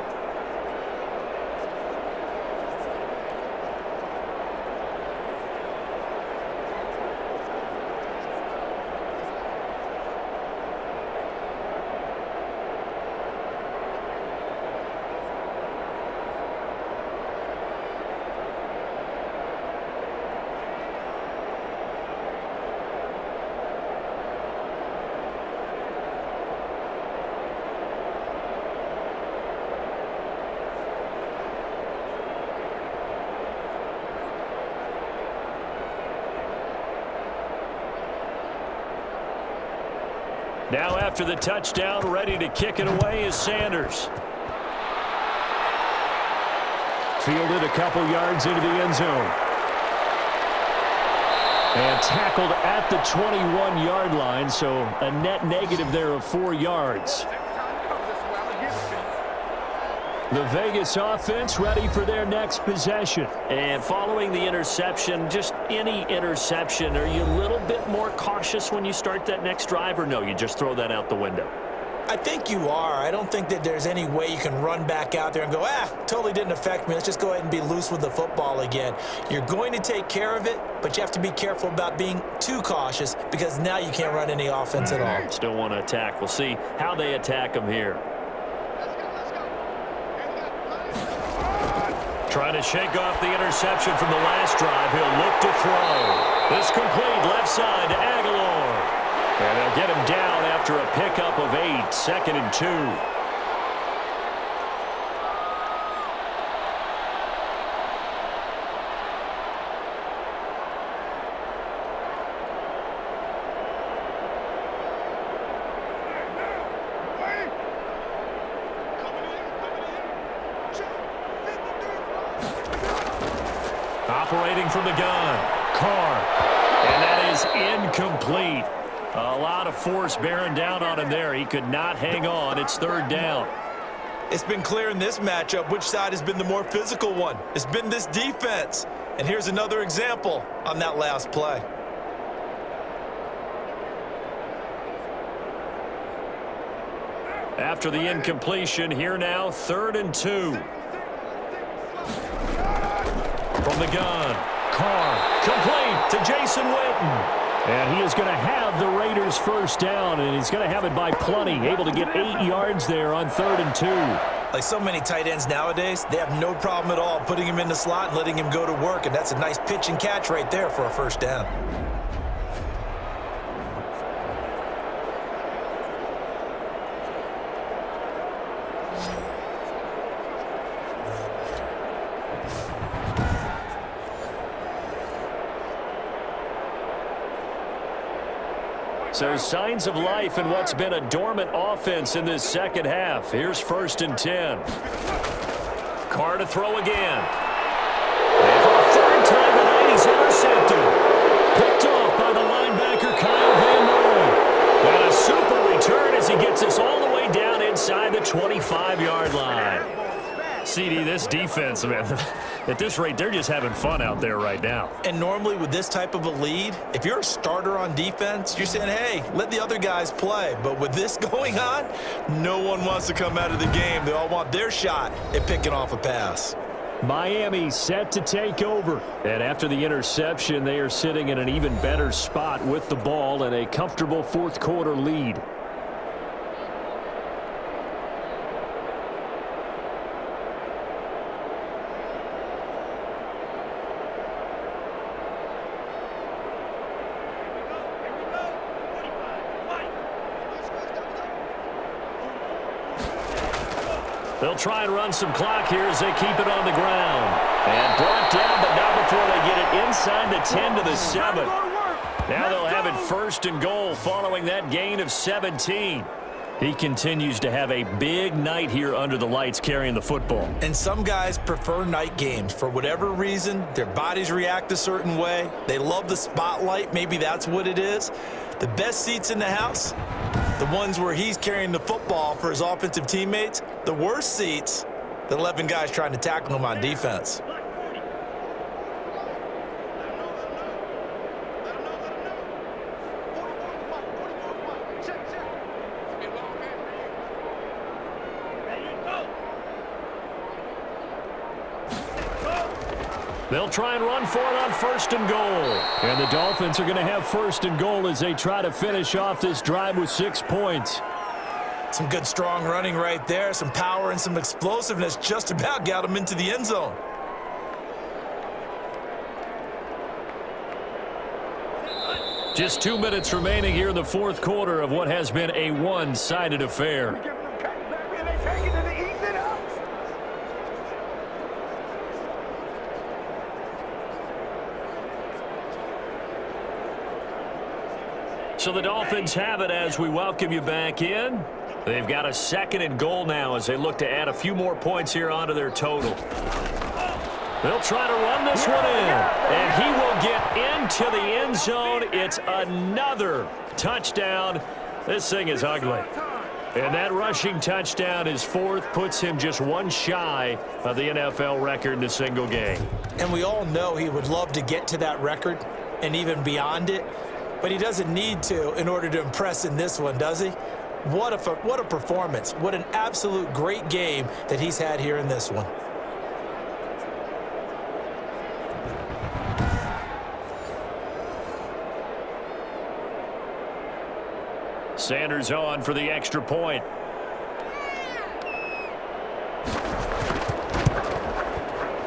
[SPEAKER 3] Now after the touchdown, ready to kick it away is Sanders.
[SPEAKER 7] Fielded a couple yards into the end zone.
[SPEAKER 3] And tackled at the 21-yard line, so a net negative there of 4 yards. The Vegas offense ready for their next possession.
[SPEAKER 7] And following the interception, just any interception, are you a little bit more cautious when you start that next drive, or no, you just throw that out the window?
[SPEAKER 4] I think you are. I don't think that there's any way you can run back out there and go, totally didn't affect me. Let's just go ahead and be loose with the football again. You're going to take care of it, but you have to be careful about being too cautious because now you can't run any offense at all.
[SPEAKER 7] Still want to attack. We'll see how they attack them here. Trying to shake off the interception from the last drive. He'll look to throw. This complete left side to Aguilar. And they'll get him down after a pickup of 8, 2nd and 2. Operating from the gun, Carr. And that is incomplete. A lot of force bearing down on him there. He could not hang on. It's 3rd down.
[SPEAKER 4] It's been clear in this matchup which side has been the more physical one. It's been this defense. And here's another example on that last play.
[SPEAKER 7] After the incompletion, here now, 3rd and 2. From the gun, Carr, complete to Jason Witten.
[SPEAKER 3] And he is going to have the Raiders first down, and he's going to have it by plenty, able to get 8 yards there on 3rd and 2.
[SPEAKER 4] Like so many tight ends nowadays, they have no problem at all putting him in the slot and letting him go to work, and that's a nice pitch and catch right there for a first down.
[SPEAKER 7] So signs of life in what's been a dormant offense in this second half. Here's 1st and 10. Carr to throw again. And for the 3rd time tonight, he's intercepted. Picked off by the linebacker, Kyle Van Noy. And a super return as he gets us all the way down inside the 25-yard line. CD, this defense, man, at this rate, they're just having fun out there right now.
[SPEAKER 4] And normally with this type of a lead, if you're a starter on defense, you're saying, hey, let the other guys play. But with this going on, no one wants to come out of the game. They all want their shot at picking off a pass.
[SPEAKER 3] Miami set to take over. And after the interception, they are sitting in an even better spot with the ball and a comfortable 4th quarter lead. They'll try and run some clock here as they keep it on the ground. And brought down, but not before they get it inside the 10 to the 7. Now they'll have it 1st and goal following that gain of 17. He continues to have a big night here under the lights carrying the football.
[SPEAKER 4] And some guys prefer night games. For whatever reason, their bodies react a certain way. They love the spotlight. Maybe that's what it is. The best seats in the house, the ones where he's carrying the football for his offensive teammates. The worst seats, the 11 guys trying to tackle him on defense.
[SPEAKER 3] They'll try and run for it on 1st and goal. And the Dolphins are going to have 1st and goal as they try to finish off this drive with 6 points.
[SPEAKER 4] Some good strong running right there. Some power and some explosiveness just about got them into the end zone.
[SPEAKER 3] Just 2 minutes remaining here in the 4th quarter of what has been a one-sided affair. So the Dolphins have it as we welcome you back in. They've got a 2nd and goal now as they look to add a few more points here onto their total.
[SPEAKER 7] They'll try to run this one in, and he will get into the end zone. It's another touchdown. This thing is ugly. And that rushing touchdown, his fourth, puts him just one shy of the NFL record in a single game.
[SPEAKER 4] And we all know he would love to get to that record and even beyond it, but he doesn't need to in order to impress in this one, does he? What a performance. What an absolute great game that he's had here in this one.
[SPEAKER 7] Sanders on for the extra point.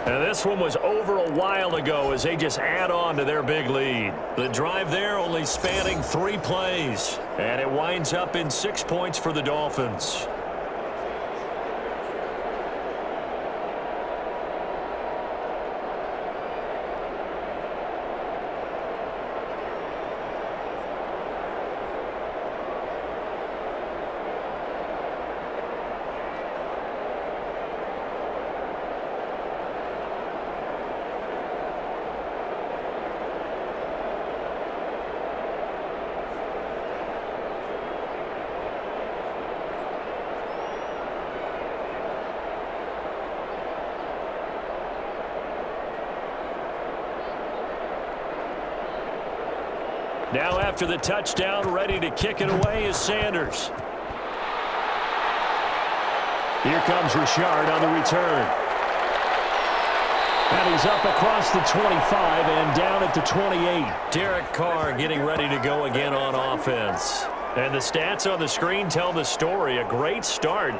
[SPEAKER 7] And this one was over a while ago as they just add on to their big lead. The drive there only spanning 3 plays. And it winds up in 6 points for the Dolphins. Now after the touchdown, ready to kick it away is Sanders. Here comes Richard on the return. And he's up across the 25 and down at the 28. Derek Carr getting ready to go again on offense. And the stats on the screen tell the story. A great start.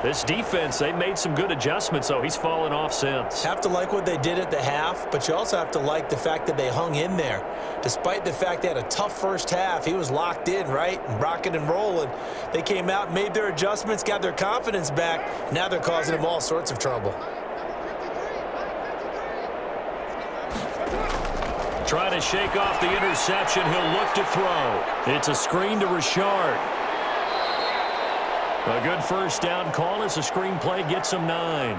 [SPEAKER 7] This defense, they've made some good adjustments, so he's fallen off since.
[SPEAKER 4] Have to like what they did at the half, but you also have to like the fact that they hung in there. Despite the fact they had a tough first half, he was locked in, right? And rocking and rolling. They came out, made their adjustments, got their confidence back. Now they're causing him all sorts of trouble.
[SPEAKER 7] Trying to shake off the interception. He'll look to throw. It's a screen to Richard. A good first down call as the screen play gets him 9.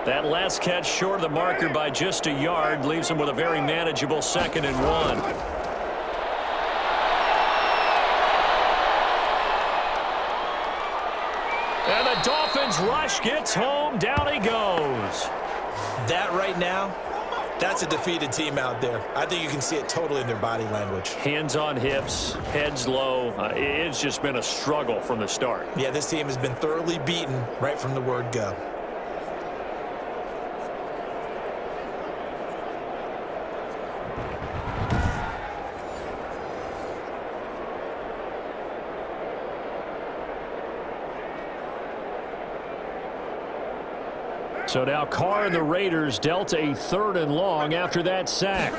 [SPEAKER 7] That last catch short of the marker by just a yard leaves him with a very manageable 2nd and 1. And the Dolphins rush gets home. Down he goes.
[SPEAKER 4] That right now, that's a defeated team out there. I think you can see it totally in their body language.
[SPEAKER 7] Hands on hips, heads low. It's just been a struggle from the start.
[SPEAKER 4] Yeah, this team has been thoroughly beaten right from the word go.
[SPEAKER 3] So now Carr and the Raiders dealt a 3rd and long after that sack.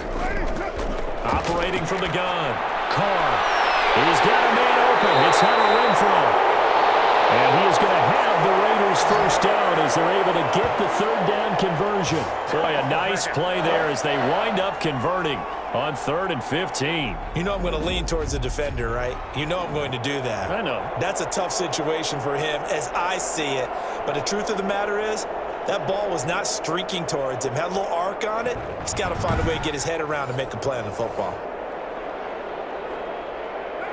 [SPEAKER 7] Operating from the gun.
[SPEAKER 3] Carr. He's got a man open. It's Hunter Renfrow. And he is going to have the Raiders first down as they're able to get the 3rd down conversion.
[SPEAKER 7] Boy, a nice play there as they wind up converting on 3rd and 15.
[SPEAKER 4] You know I'm going to lean towards the defender, right? You know I'm going to do that.
[SPEAKER 7] I know.
[SPEAKER 4] That's a tough situation for him as I see it. But the truth of the matter is, that ball was not streaking towards him. Had a little arc on it. He's got to find a way to get his head around and make a play on the football.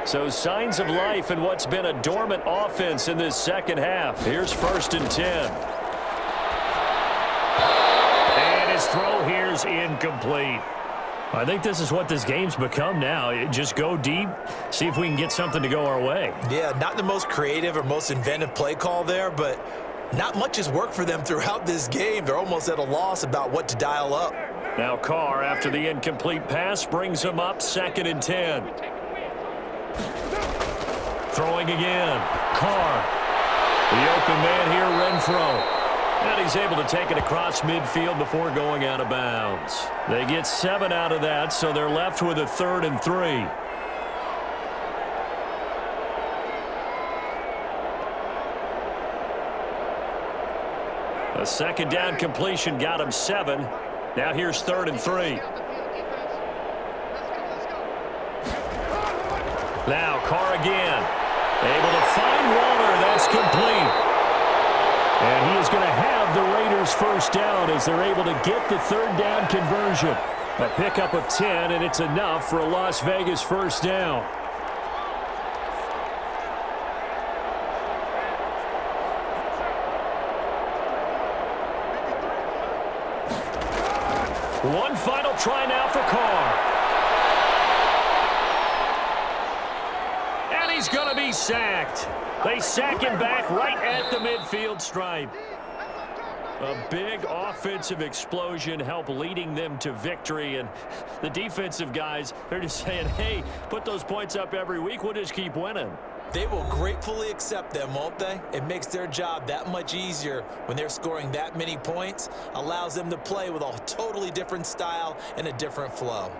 [SPEAKER 7] So signs of life in what's been a dormant offense in this second half. Here's 1st and 10. And his throw here's incomplete.
[SPEAKER 3] I think this is what this game's become now. Just go deep, see if we can get something to go our way.
[SPEAKER 4] Yeah, not the most creative or most inventive play call there, but not much has worked for them throughout this game. They're almost at a loss about what to dial up.
[SPEAKER 7] Now Carr, after the incomplete pass, brings him up 2nd and 10. Throwing again. Carr. The open man here, Renfrow. And he's able to take it across midfield before going out of bounds. They get 7 out of that, so they're left with a 3rd and 3. A 2nd down completion got him 7. Now here's 3rd and 3. Now Carr again. Able to find Waller. That's complete. And he is going to have the Raiders first down as they're able to get the third down conversion. A pickup of 10, and it's enough for a Las Vegas first down. One final try now for Carr. And he's going to be sacked. They sack him back right at the midfield stripe. A big offensive explosion helped leading them to victory. And the defensive guys, they're just saying, hey, put those points up every week. We'll just keep winning.
[SPEAKER 4] They will gratefully accept them, won't they? It makes their job that much easier when they're scoring that many points. Allows them to play with a totally different style and a different flow.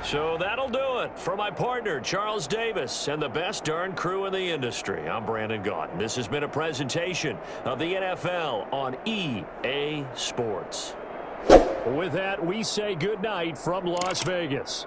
[SPEAKER 7] So that'll do it for my partner, Charles Davis, and the best darn crew in the industry. I'm Brandon Gaudin. This has been a presentation of the NFL on EA Sports.
[SPEAKER 3] With that, we say goodnight from Las Vegas.